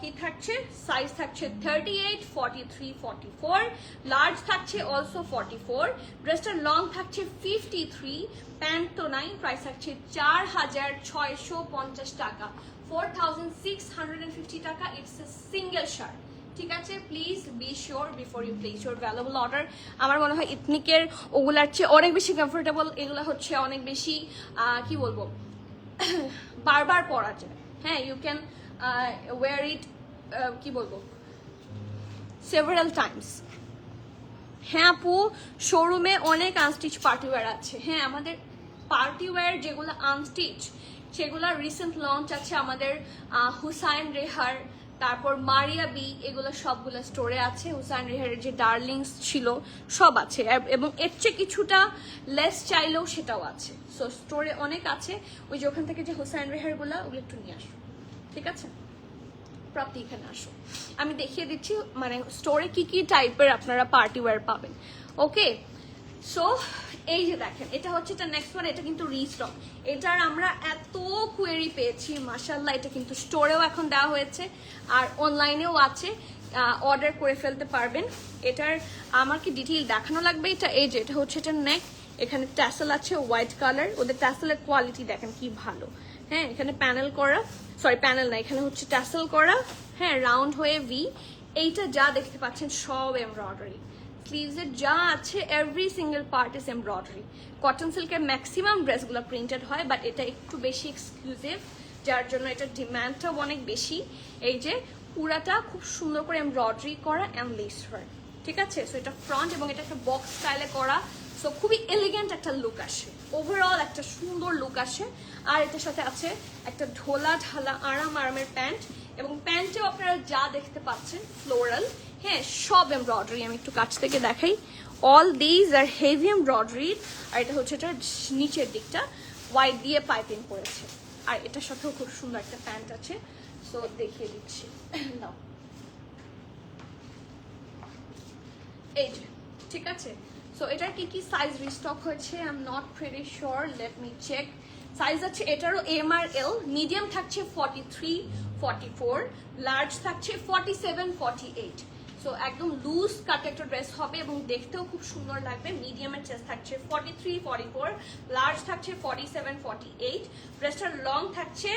কি থাকছে, সাইজ থাকছে 38, 43, 44, লার্জ থাকছে অলসো 44, ড্রেসটার লং থাকছে 53, প্যান্ট তো নাই, প্রাইস থাকছে 4650 টাকা, 4650 টাকা। ইটস এ সিঙ্গেল শার্ট, ঠিক আছে। Please be sure before you place your valuable order. আমার মনে হয় ইথনিকের ওগুলার চেয়ে অনেক বেশি কমফোর্টেবল, এগুলো হচ্ছে অনেক বেশি কি বলবো বারবার পরা যায়, হ্যাঁ, ইউ ক্যান ওয়্যার ইট, কি বলবো, সেভারাল টাইমস। হ্যাঁ আপু, শোরুমে অনেক আনস্টিচ পার্টিওয়্যার আছে, হ্যাঁ, আমাদের পার্টিওয়্যার যেগুলো আনস্টিচ সেগুলো রিসেন্ট লঞ্চ আছে আমাদের হুসাইন রেহার, তারপর মারিয়া বি, এগুলো সবগুলো স্টোরে আছে। হুসাইন রেহারের যে ডার্লিংস ছিল সব আছে, এবং এর চেয়ে কিছুটা লেস চাইলেও সেটাও আছে। সো স্টোরে অনেক আছে, ওই যে ওখান থেকে যে হুসাইন রেহারগুলো, ওগুলো একটু নিয়ে আসো, ঠিক আছে। প্রাপ্তি, এখানে আসো, আমি দেখিয়ে দিচ্ছি মানে স্টোরে কি কি টাইপের আপনারা পার্টি ওয়্যার পাবেন, ওকে। সো এই যে দেখেন, এটা হচ্ছে এটা নেক্সট ওয়ান, এটা কিন্তু রিস্টক, এটার আমরা এত কোয়েরি পেয়েছি মাশাআল্লাহ, এটা কিন্তু স্টোরেও এখন দেওয়া হয়েছে আর অনলাইনেও আছে, অর্ডার করে ফেলতে পারবেন। এটার আমার কি ডিটেইল দেখানো লাগবে, এটা এই যে এটা হচ্ছে এটা নেক, এখানে ট্যাসেল আছে হোয়াইট কালার, ওদের ট্যাসেলের কোয়ালিটি দেখেন কি ভালো, হ্যাঁ, এখানে প্যানেল করা, সরি প্যানেল না, এখানে হচ্ছে ট্যাসেল করা, হ্যাঁ, রাউন্ড হয়ে ভি, এইটা যা দেখতে পাচ্ছেন সব এমব্রয়ডারি, স্লিভসের যা আছে every single part is embroidery. Cotton সিল্কের ম্যাক্সিমাম ড্রেসগুলো প্রিন্টেড হয়, বাট এটা একটু বেশি এক্সক্লুসিভ, যার জন্য এটার ডিমান্ডটাও অনেক বেশি। এই যে পুরাটা খুব সুন্দর করে এমব্রয়ডারি করা অ্যান্ড লেস ওয়ার্ক, ঠিক আছে। সো এটা ফ্রন্ট, এবং এটা একটা বক্স স্টাইলে করা, সো খুবই এলিগেন্ট একটা লুক আসে, ওভারঅল একটা সুন্দর লুক আসে। আর এটার সাথে আছে একটা ঢোলা ঢালা আরামের প্যান্ট, এবং প্যান্টেও আপনারা যা দেখতে পাচ্ছেন ফ্লোরাল, হ্যাঁ, সব এমব্রয়ডারি। আমি একটু কাছ থেকে দেখাই, all these are heavy embroidery. আর এটা হচ্ছে এটা নিচের দিকটা হোয়াইট দিয়ে পাইপিং করেছে, আর এটার সাথেও খুব সুন্দর একটা প্যান্ট আছে। সো দেখিয়ে দিচ্ছি, নাও, এই যে, ঠিক আছে। সো এটার কি কি সাইজ রিস্টক হয়েছে I am not pretty sure, let me check. Size আছে এটারও এম আর এল, মিডিয়াম থাকছে 43, 44, লার্জ থাকছে 47, 48। সো একদম লুজ কাট একটা ড্রেস হবে এবং দেখতেও খুব সুন্দর লাগবে। মিডিয়ামের চেস্ট থাকছে 43, 44, লার্জ থাকছে 47, 48, ড্রেসটার লং থাকছে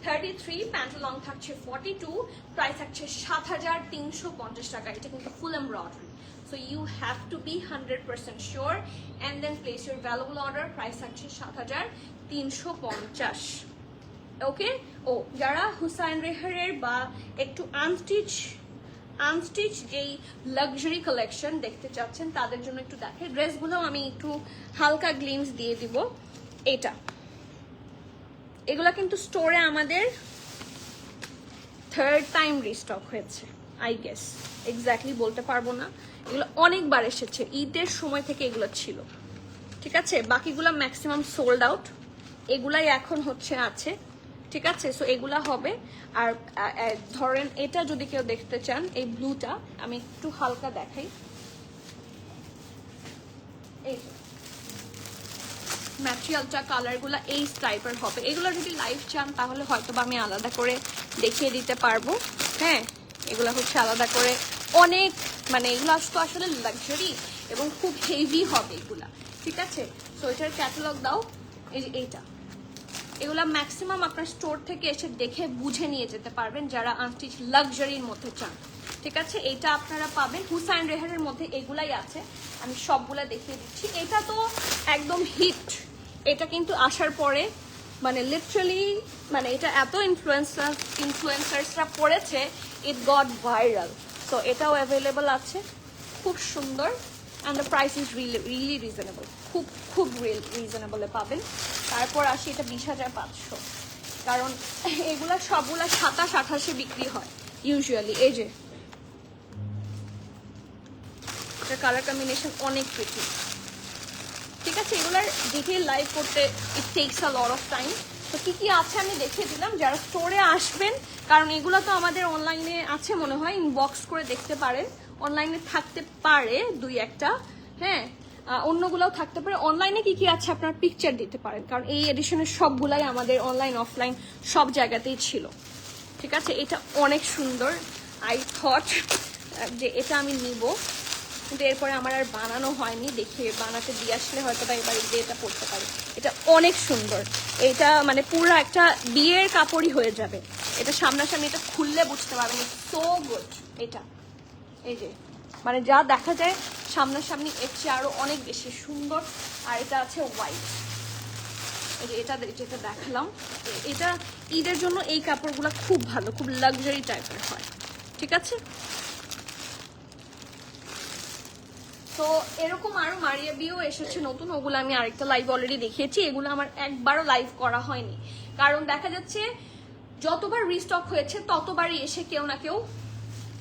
33, প্যান্টের লং থাকছে 42, প্রাইস থাকছে 7350 টাকা। এটা কিন্তু ফুল embroidery, so you have to be 100% sure and then place your valuable order. Price থাকছে 7350, ওকে। ও যারা হুসাইন রেহারের বা একটু আনস্টিচ যেই লাক্সারি কালেকশন দেখতে চাচ্ছেন তাদের জন্য একটু দেখে ড্রেসগুলো আমি একটু হালকা গ্লিমস দিয়ে দিব। এগুলা কিন্তু স্টোরে আমাদের থার্ড টাইম রিস্টক হয়েছে, আই গেস, এক্স্যাক্টলি বলতে পারবো না, এগুলো অনেকবার এসেছে, ঈদের সময় থেকে এগুলো ছিল, ঠিক আছে। বাকিগুলো ম্যাক্সিমাম সোল্ড আউট, এগুলাই এখন হচ্ছে আছে, ঠিক আছে। সো এগুলা হবে। আর ধরেন এটা যদি কেউ দেখতে চান, এই ব্লুটা আমি একটু হালকা দেখাই, এই ম্যাটেরিয়ালটা কালারগুলো এই টাইপের হবে। এগুলো যদি লাইভ চান তাহলে হয়তো বা আমি আলাদা করে দেখিয়ে দিতে পারবো, হ্যাঁ। এগুলো হচ্ছে আলাদা করে অনেক, মানে এগুলো তো আসলে লাক্সারি এবং খুব হেভি হবে এগুলা, ঠিক আছে। সো এটার ক্যাটালগ দাও, এই যে এইটা, এগুলা ম্যাক্সিমাম আপনার স্টোর থেকে এসে দেখে বুঝে নিয়ে যেতে পারবেন যারা আনস্টিচ লাক্সারির মধ্যে চান, ঠিক আছে, এটা আপনারা পাবেন হুসাইন রেহারের মধ্যে, এগুলাই আছে, আমি সবগুলা দেখিয়ে দিচ্ছি। এটা তো একদম হিট, এটা কিন্তু আসার পরে মানে লিটারালি মানে এটা এত ইনফ্লুয়েন্সার্সরা পড়েছে, ইট গট ভাইরাল। সো এটাও অ্যাভেলেবল আছে, খুব সুন্দর, and the price is really reasonable, খুব রিজনেবলে পাবেন। তারপর আসি এটা 20,500, কারণ এগুলা সবগুলা 27-28-এ বিক্রি হয় ইউজুয়ালি। এই যে এটা কালার কম্বিনেশন অনেক প্রিটি, ঠিক আছে। এগুলার ডিটেল লাইভ করতে ইট tax a lot of time. তো কি কি আছে আমি দেখিয়ে দিলাম, যারা স্টোরে আসবেন, কারণ এগুলো তো আমাদের অনলাইনে আছে মনে হয়, ইনবক্স করে দেখতে পারেন, অনলাইনে থাকতে পারে 2-1টা, হ্যাঁ, অন্যগুলোও থাকতে পারে। অনলাইনে কি কি আছে আপনার পিকচার দিতে পারেন, কারণ এই এডিশনের সবগুলাই আমাদের অনলাইন অফলাইন সব জায়গাতেই ছিল, ঠিক আছে। এটা অনেক সুন্দর, আই থট যে এটা আমি নিব, কিন্তু এরপরে আমার আর বানানো হয়নি, দেখি বানাতে দিয়ে আসলে হয়তো বা এবার যে এটা পড়তে পারি। এটা অনেক সুন্দর, এটা মানে পুরো একটা বিয়ের কাপড়ই হয়ে যাবে। এটা সামনাসামনি এটা খুললে বুঝতে পারবেন, সো গুড। এটা এই যে মানে যা দেখা যায় সামনাসামনি এর চেয়ে আরো অনেক বেশি সুন্দর। আর এটা আছে হোয়াইট, এই যে এটা যেটা দেখালাম, এটা ঈদের জন্য এই কাপড়গুলো খুব ভালো, খুব লাক্সারি টাইপের হয়, ঠিক আছে। তো এরকম আরো মারিয়া বিও এসেছে নতুন, ওগুলো আমি আরেকটা লাইভ অলরেডি দেখিয়েছি। এগুলো আমার একবারও লাইভ করা হয়নি, কারণ দেখা যাচ্ছে যতবার রিস্টক হয়েছে ততবারই এসে কেউ না কেউ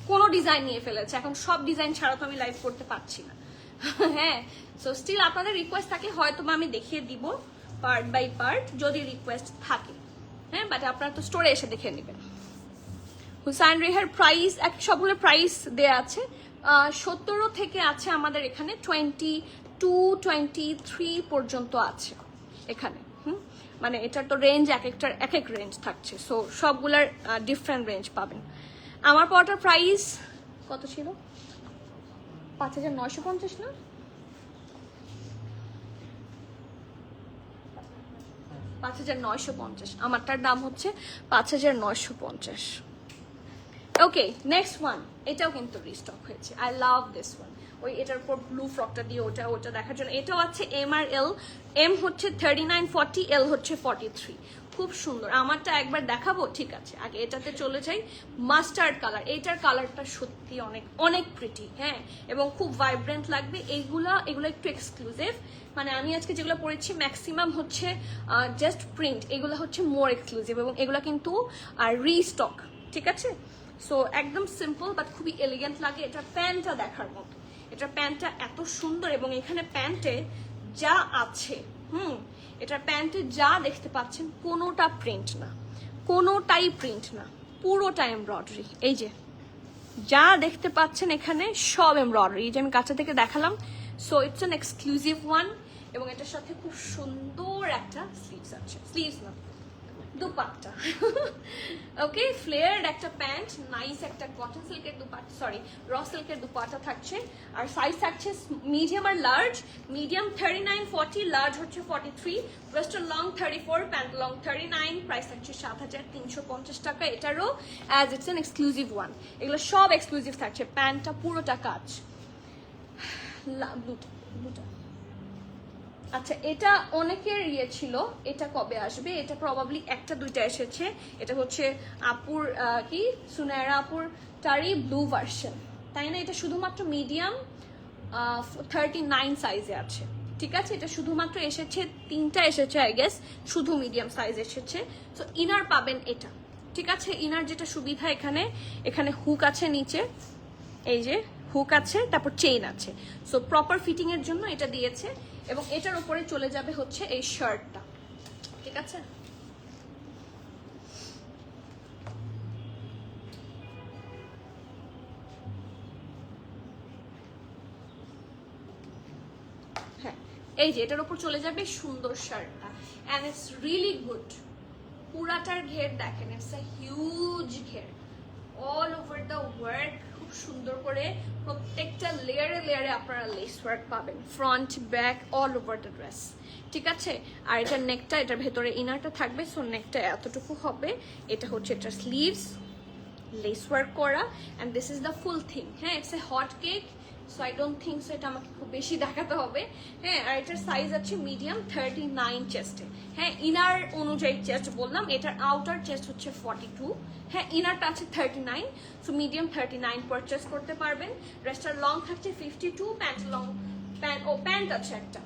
কোনো ডিজাইন নিয়ে ফেলেছে। এখন সব ডিজাইন ছাড়া তো আমি লাইভ করতে পারছি না, হ্যাঁ। সো স্টিল আপনাদের রিকোয়েস্ট থাকে হয়তো আমি দেখিয়ে দিব পার্ট বাই পার্ট, যদি রিকোয়েস্ট থাকে, হ্যাঁ। বাট আপনারা তো স্টোরে এসে দেখে নেবেন। হুসাইন রেহার প্রাইস সবগুলো প্রাইস দেয়া আছে, 17 থেকে আছে আমাদের এখানে 22-23 পর্যন্ত আছে এখানে, মানে এটার তো রেঞ্জ এক এক রেঞ্জ থাকছে, সো সবগুলার ডিফারেন্ট রেঞ্জ পাবেন। আমার পাওয়াটার প্রাইস কত ছিল? 5,950 না? $5,950, আমারটার দাম হচ্ছে 5,950। ওকে, নেক্সট ওয়ান, এটাও কিন্তু রিস্টক হয়েছে, আই লাভ দিস ওয়ান। ওই এটার উপর ব্লু ফ্রকটা দিয়ে ওটা দেখার জন্য। এটাও আছে এম আর এল, এম হচ্ছে 39-40, এল হচ্ছে 43, খুব সুন্দর। আমারটা একবার দেখাবো, ঠিক আছে, আগে এটাতে চলে যাই। মাস্টার্ড কালার, এইটার কালারটা সত্যি অনেক অনেক প্রিটি, হ্যাঁ, এবং খুব ভাইব্রেন্ট লাগবে। এগুলো একটু এক্সক্লুসিভ, মানে আমি আজকে যেগুলো পরেছি ম্যাক্সিমাম হচ্ছে জাস্ট প্রিন্ট, এগুলো হচ্ছে মোর এক্সক্লুসিভ, এবং এগুলো কিন্তু রিস্টক, ঠিক আছে। সো একদম সিম্পল বাট খুবই এলিগেন্ট লাগে। এটার প্যান্টটা দেখার মতো, এটার প্যান্টটা এত সুন্দর, এবং এখানে প্যান্টে যা আছে, এটার প্যান্টে যা দেখতে পাচ্ছেন কোনোটা প্রিন্ট না, কোনোটাই প্রিন্ট না, পুরোটা এমব্রয়ডারি। এই যে যা দেখতে পাচ্ছেন এখানে সব এমব্রয়ডারি, এই যে আমি কাছে থেকে দেখালাম। So it's an exclusive one, এবং এটার সাথে খুব সুন্দর একটা স্লিভস আছে, স্লিভস না দুপাট্টা, ওকে, ফ্লেয়ার্ড একটা প্যান্ট, নাইস একটা কটন সিল্কের দুপাট্টা, সরি র সিল্কের দুপাট্টা থাকছে। আর সাইজ থাকছে মিডিয়াম আর লার্জ, মিডিয়াম 39-40, লার্জ হচ্ছে 43, western long 34, pant long 39, price থাকছে 7,350 টাকা। এটারও as it's an exclusive one, এগুলো সব এক্সক্লুসিভ থাকছে। প্যান্টটা পুরোটা কাজ, ব্লুটা। আচ্ছা, এটা অনেকের ইয়ে ছিল, এটা কবে আসবে? এটা প্রবাবলি 1-2টা এসেছে। এটা হচ্ছে আপুর কি সুনায়রা আপুর টারি ব্লু ভার্সন, তাই না? এটা শুধুমাত্র মিডিয়াম 39 সাইজে আছে, ঠিক আছে। এটা শুধুমাত্র এসেছে 3টা এসেছে আই গেস, শুধু মিডিয়াম সাইজ এসেছে। সো ইনার পাবেন এটা, ঠিক আছে। ইনার যেটা সুবিধা, এখানে হুক আছে নিচে, এই যে হুক আছে, তারপর চেইন আছে, সো প্রপার ফিটিং এর জন্য এটা দিয়েছে। এবং এটার উপরে চলে যাবে হচ্ছে এই শার্টটা, ঠিক আছে। হ্যাঁ, এই যে এটার উপর চলে যাবে সুন্দর শার্টটা, এন্ড ইটস রিয়েলি গুড। পুরাটার ঘের দেখেন, ইটস আ হিউজ ঘের, অল ওভার দ্য ওয়ার্ক, খুব সুন্দর করে প্রত্যেকটা লেয়ারে আপনারা লেস ওয়ার্ক পাবেন, front back all over the dress, ঠিক আছে। আর এটার নেকটা, এটার ভেতরে ইনারটা থাকবে, সো নেকটা এতটুকু হবে। এটা হচ্ছে এটা স্লিভস, লেস ওয়ার্ক করা, and this is the full thing. হ্যাঁ, it's a hot cake, so I don't think so এটা আমাকে খুব বেশি দেখাতে হবে। হ্যাঁ, আর এটার সাইজ আছে মিডিয়াম 39 চেস্টে। হ্যাঁ, ইনার অনুযায়ী চেস্ট বললাম, এটার আউটার চেস্ট হচ্ছে 42। হ্যাঁ, ইনারটা আছে 39, সো মিডিয়াম 39 পারচেস করতে পারবেন। ড্রেসটার লং থাকছে 52, প্যান্ট লং, প্যান্ট আছে একটা,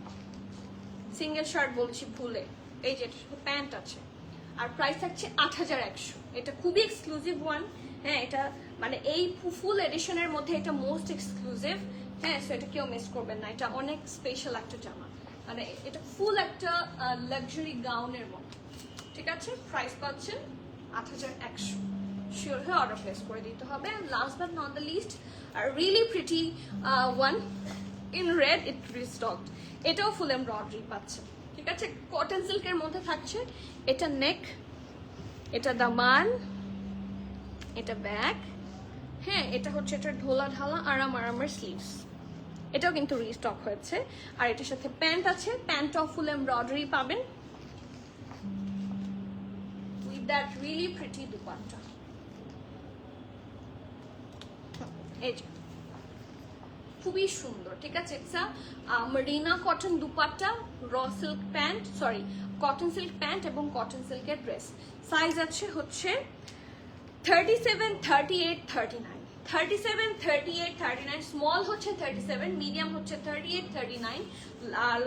সিঙ্গেল শার্ট বলছি ভুলে, এই যে প্যান্ট আছে। আর প্রাইস থাকছে 8100। এটা খুবই এক্সক্লুসিভ ওয়ান। হ্যাঁ, এটা মানে এই ফুল এডিশনের মধ্যে এটা মোস্ট এক্সক্লুসিভ। হ্যাঁ, সো এটা কেউ মিস করবেন না, এটা অনেক স্পেশাল একটা জামা, মানে এটা ফুল একটা লাক্সারি গাউনের মতো। ঠিক আছে, প্রাইস পাচ্ছেন 8100। শিওর হয়ে অর্ডার প্লেস করে দিতে হবে। And last but not the least, really pretty one in red, it restocked. এটাও ফুল এমব্রয়ডারি পাচ্ছে। ঠিক আছে, কটন সিল্কের মধ্যে থাকছে। এটা নেক, এটা দামান, এটা ব্যাক। হ্যাঁ, এটা হচ্ছে এটা ঢোলা ঢালা আরামের স্লিভস। এটাও কিন্তু রিস্টক হয়েছে। আর এটার সাথে প্যান্ট আছে, প্যান্টটাও ফুল এমব্রয়ডারি পাবেন with that really pretty dupatta. এই যে খুবই সুন্দর। ঠিক আছে, it's Marina cotton dupatta, raw silk pant, sorry cotton silk pant এবং কটন সিল্কের ড্রেস। সাইজ আছে হচ্ছে 37, 38, 39, 37, 38, 39, স্মল হচ্ছে 37, মিডিয়াম হচ্ছে 38, 39,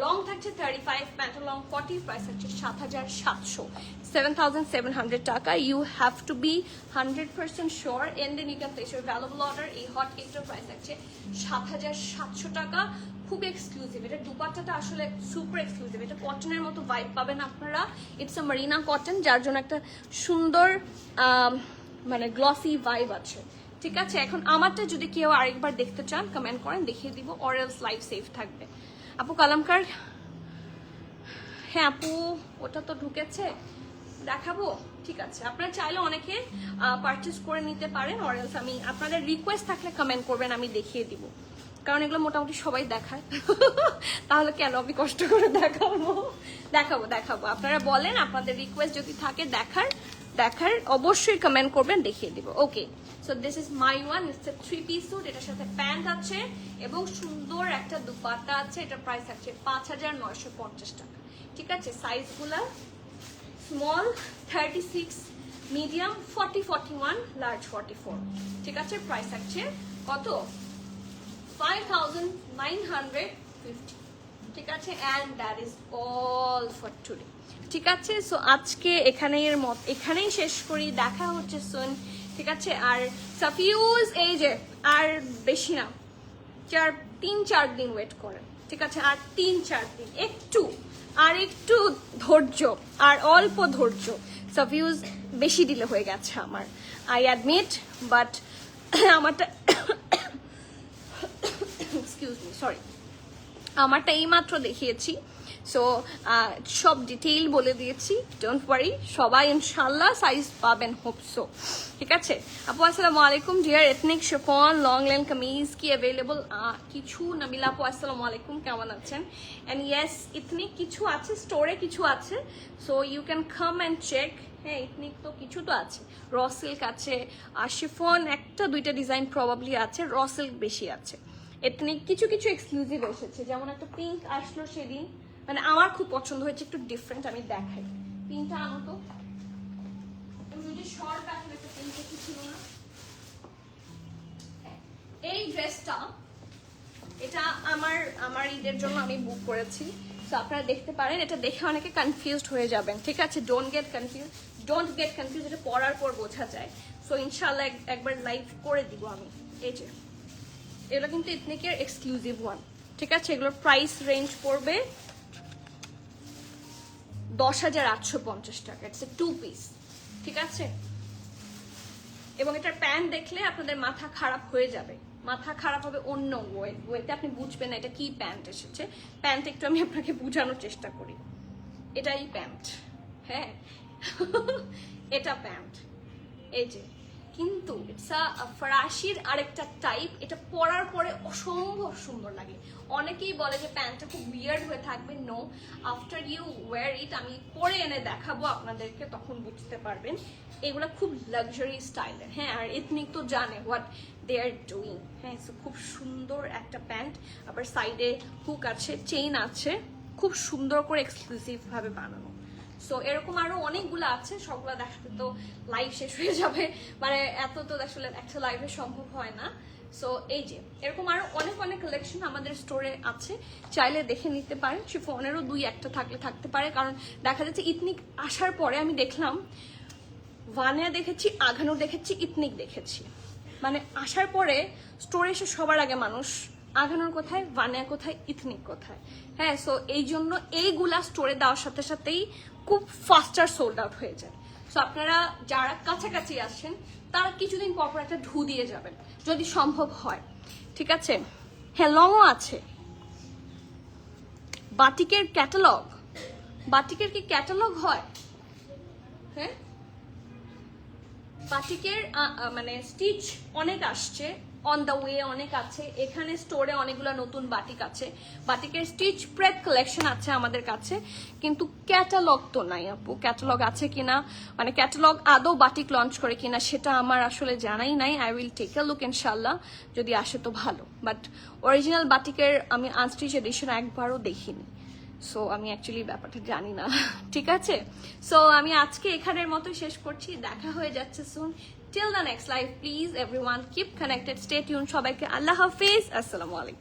লং থাকছে 35, প্যান্ট লং 40, প্রাইস হচ্ছে 7700, 7700 টাকা। You have to be 100% sure and then you can place your valuable order. এই হট কেকটার প্রাইস থাকছে 7700 টাকা। খুব এক্সক্লুসিভ, এটা দুপাট্টাটা আসলে সুপার এক্সক্লুসিভ। এটা কটনের মতো ভাইব পাবেন আপনারা। ইটস আ মারিনা কটন, যার জন্য একটা সুন্দর মানে গ্লসি ভাইব আছে। ঠিক আছে, এখন আমারটা যদি কেউ আরেকবার দেখতে চান কমেন্ট করেন, দেখিয়ে দিব, অর এলস লাইভ সেভ থাকবে। আপু কালামকার, হ্যাঁ আপু ওটা তো ঢুকেছে, দেখাবো। ঠিক আছে, আপনারা চাইলে অনেকে পারচেস করে নিতে পারেন, অর এলস আমি আপনাদের রিকোয়েস্ট থাকলে কমেন্ট করবেন, আমি দেখিয়ে দিব, কারণ এগুলো মোটামুটি সবাই দেখায়। তাহলে কেন আমি কষ্ট করে দেখাবো। আপনারা বলেন, আপনাদের রিকোয়েস্ট যদি থাকে দেখার অবশ্যই কমেন্ট করবেন, দেখিয়ে দিব। Okay, so this is my one, it's a 3-piece suit. এটার সাথে প্যান্ট আছে এবং সুন্দর একটা দুপাট্টা আছে। এটার প্রাইস আছে 5950 টাকা। ঠিক আছে, সাইজগুলা স্মল 36, মিডিয়াম 40, 41, লার্জ 44। ঠিক আছে, প্রাইস আছে কত? 5950। ঠিক আছে, and that is all for today. ঠিক আছে, সো আজকে এখানেই শেষ করি। দেখা হচ্ছে সোন। ঠিক আছে, আর সাফিউজ এই যে আর বেশি না, 3-4 দিন ওয়েট করেন। ঠিক আছে, আর 3-4 দিন, একটু ধৈর্য, আর অল্প ধৈর্য। সাফিউজ বেশি দিলে হয়ে গেছে আমার, আই অ্যাডমিট, বাট আমারটা এক্সকিউজ মি, সরি, আমারটা এইমাত্র দেখিয়েছি, সো সব ডিটেইল বলে দিয়েছি। ডোন্ট ওয়ারি, সবাই ইনশাল্লাহ সাইজ পাবেন, হোপসো। ঠিক আছে আপু, আসসালামু আলাইকুম। Dear ethnic chiffon long lawn kameez কি অ্যাভেলেবল? কিছু, নাবিলা আপু আসসালামু আলাইকুম, কেমন আছেন? অ্যান্ড ইয়েস, ইথনিক কিছু আছে, স্টোরে কিছু আছে, so you can come and check. হ্যাঁ, ইথনিক তো কিছু তো আছে, র সিল্ক আছে, আর শিফন 1-2টা ডিজাইন প্রবাবলি আছে, র সিল্ক বেশি আছে। এথনিক কিছু এক্সক্লুসিভ এসেছে, যেমন একটা পিঙ্ক আসলো সেদিন, মানে আমার খুব পছন্দ হয়েছে, একটু ডিফারেন্ট, আমি দেখাই। পিঙ্কটা আনো তো, শর্ট আসলে একটা পিঙ্ক কিছু ছিল না। এই ড্রেসটা, এটা আমার ঈদের জন্য আমি বুক করেছি, তো আপনারা দেখতে পারেন। এটা দেখে অনেকে কনফিউজড হয়ে যাবেন। ঠিক আছে, ডোন্ট গেট কনফিউজ, এটা পরার পর বোঝা যায়। সো ইনশাল্লাহ একবার লাইভ করে দিব আমি। এই যে এগুলো কিন্তু ইথনিকের এক্সক্লুসিভ ওয়ান। ঠিক আছে, এগুলোর প্রাইস রেঞ্জ পড়বে 10,850 টাকা। It's a 2-piece। ঠিক আছে, এবং এটার প্যান্ট দেখলে আপনাদের মাথা খারাপ হয়ে যাবে, মাথা খারাপ হবে অন্য ওয়েতে, আপনি বুঝবেন না এটা কি প্যান্ট এসেছে। প্যান্ট একটু আমি আপনাকে বোঝানোর চেষ্টা করি, এটাই প্যান্ট। হ্যাঁ, এটা প্যান্ট। এই যে কিন্তু ইটস আ ফরাসির আরেকটা টাইপ। এটা পরার পরে অসম্ভব সুন্দর লাগে। অনেকেই বলে যে প্যান্টটা খুব উইয়ার্ড হয়ে থাকবে। নো, আফটার ইউ ওয়্যার ইট, আমি পরে এনে দেখাবো আপনাদেরকে, তখন বুঝতে পারবেন। এগুলো খুব লাক্সারি স্টাইলের। হ্যাঁ, আর এথনিক তো জানে হোয়াট দে আর ডুইং। হ্যাঁ, সো খুব সুন্দর একটা প্যান্ট, আবার সাইডে হুক আছে, চেইন আছে, খুব সুন্দর করে এক্সক্লুসিভ ভাবে বানানো। সো এরকম আরো অনেকগুলো আছে, সবগুলো দেখাতে তো লাইভ শেষ হয়ে যাবে, মানে এত তো আসলে একটা লাইভে সম্ভব হয় না। সো এই যে এরকম আরো অনেক অনেক কালেকশন আমাদের স্টোরে আছে, চাইলে দেখে নিতে পারেন। শিফনেরও দুই একটা থাকতে পারে, কারণ দেখা যাচ্ছে ইথনিক আসার পরে আমি দেখলাম ভানিয়া দেখেছি, আঘানুর দেখেছি, ইথনিক দেখেছি, মানে আসার পরে স্টোরে এসে সবার আগে মানুষ আঘানুর কোথায়, ভানিয়া কোথায়, ইথনিক কোথায়। হ্যাঁ, সো এই জন্য এইগুলা স্টোরে দেওয়ার সাথে সাথেই খুব ফাস্টার সোল্ড আউট হয়ে যায়। সো আপনারা যারা কাছাকাছি আসেন তারা কিছুদিন পর পর একটা ঢু দিয়ে যাবেন যদি সম্ভব হয়, ঠিক আছে? হ্যাঁ, লংও আছে। বাটিকের ক্যাটালগ, বাটিকের কি ক্যাটালগ হয়? হ্যাঁ, বাটিকের মানে স্টিচ অনেক আসছে, অন দ্য ওয়ে অনেক আছে। এখানে স্টোরে অনেকগুলো নতুন বাটিক আছে, বাটিকের স্টিচ প্রেপ কালেকশন আছে আমাদের কাছে, কিন্তু ক্যাটালগ তো নাই আপু। ক্যাটালগ আছে কিনা, মানে ক্যাটালগ আদৌ বাটিক লঞ্চ করে কিনা সেটা আমার আসলে জানাই নাই। I will take a look ইনশাল্লাহ, যদি আসে তো ভালো। বাট অরিজিনাল বাটিকের আমি আনস্টিচ এডিশন একবারও দেখিনি, সো আমি অ্যাকচুয়ালি ব্যাপারটা জানি না, ঠিক আছে? সো আমি আজকে এখানের মতো শেষ করছি, দেখা হয়ে যাচ্ছে soon. Till the next live, please everyone keep connected, stay tune. সবাইকে আল্লাহ হাফিজ, আসসালামু আলাইকুম।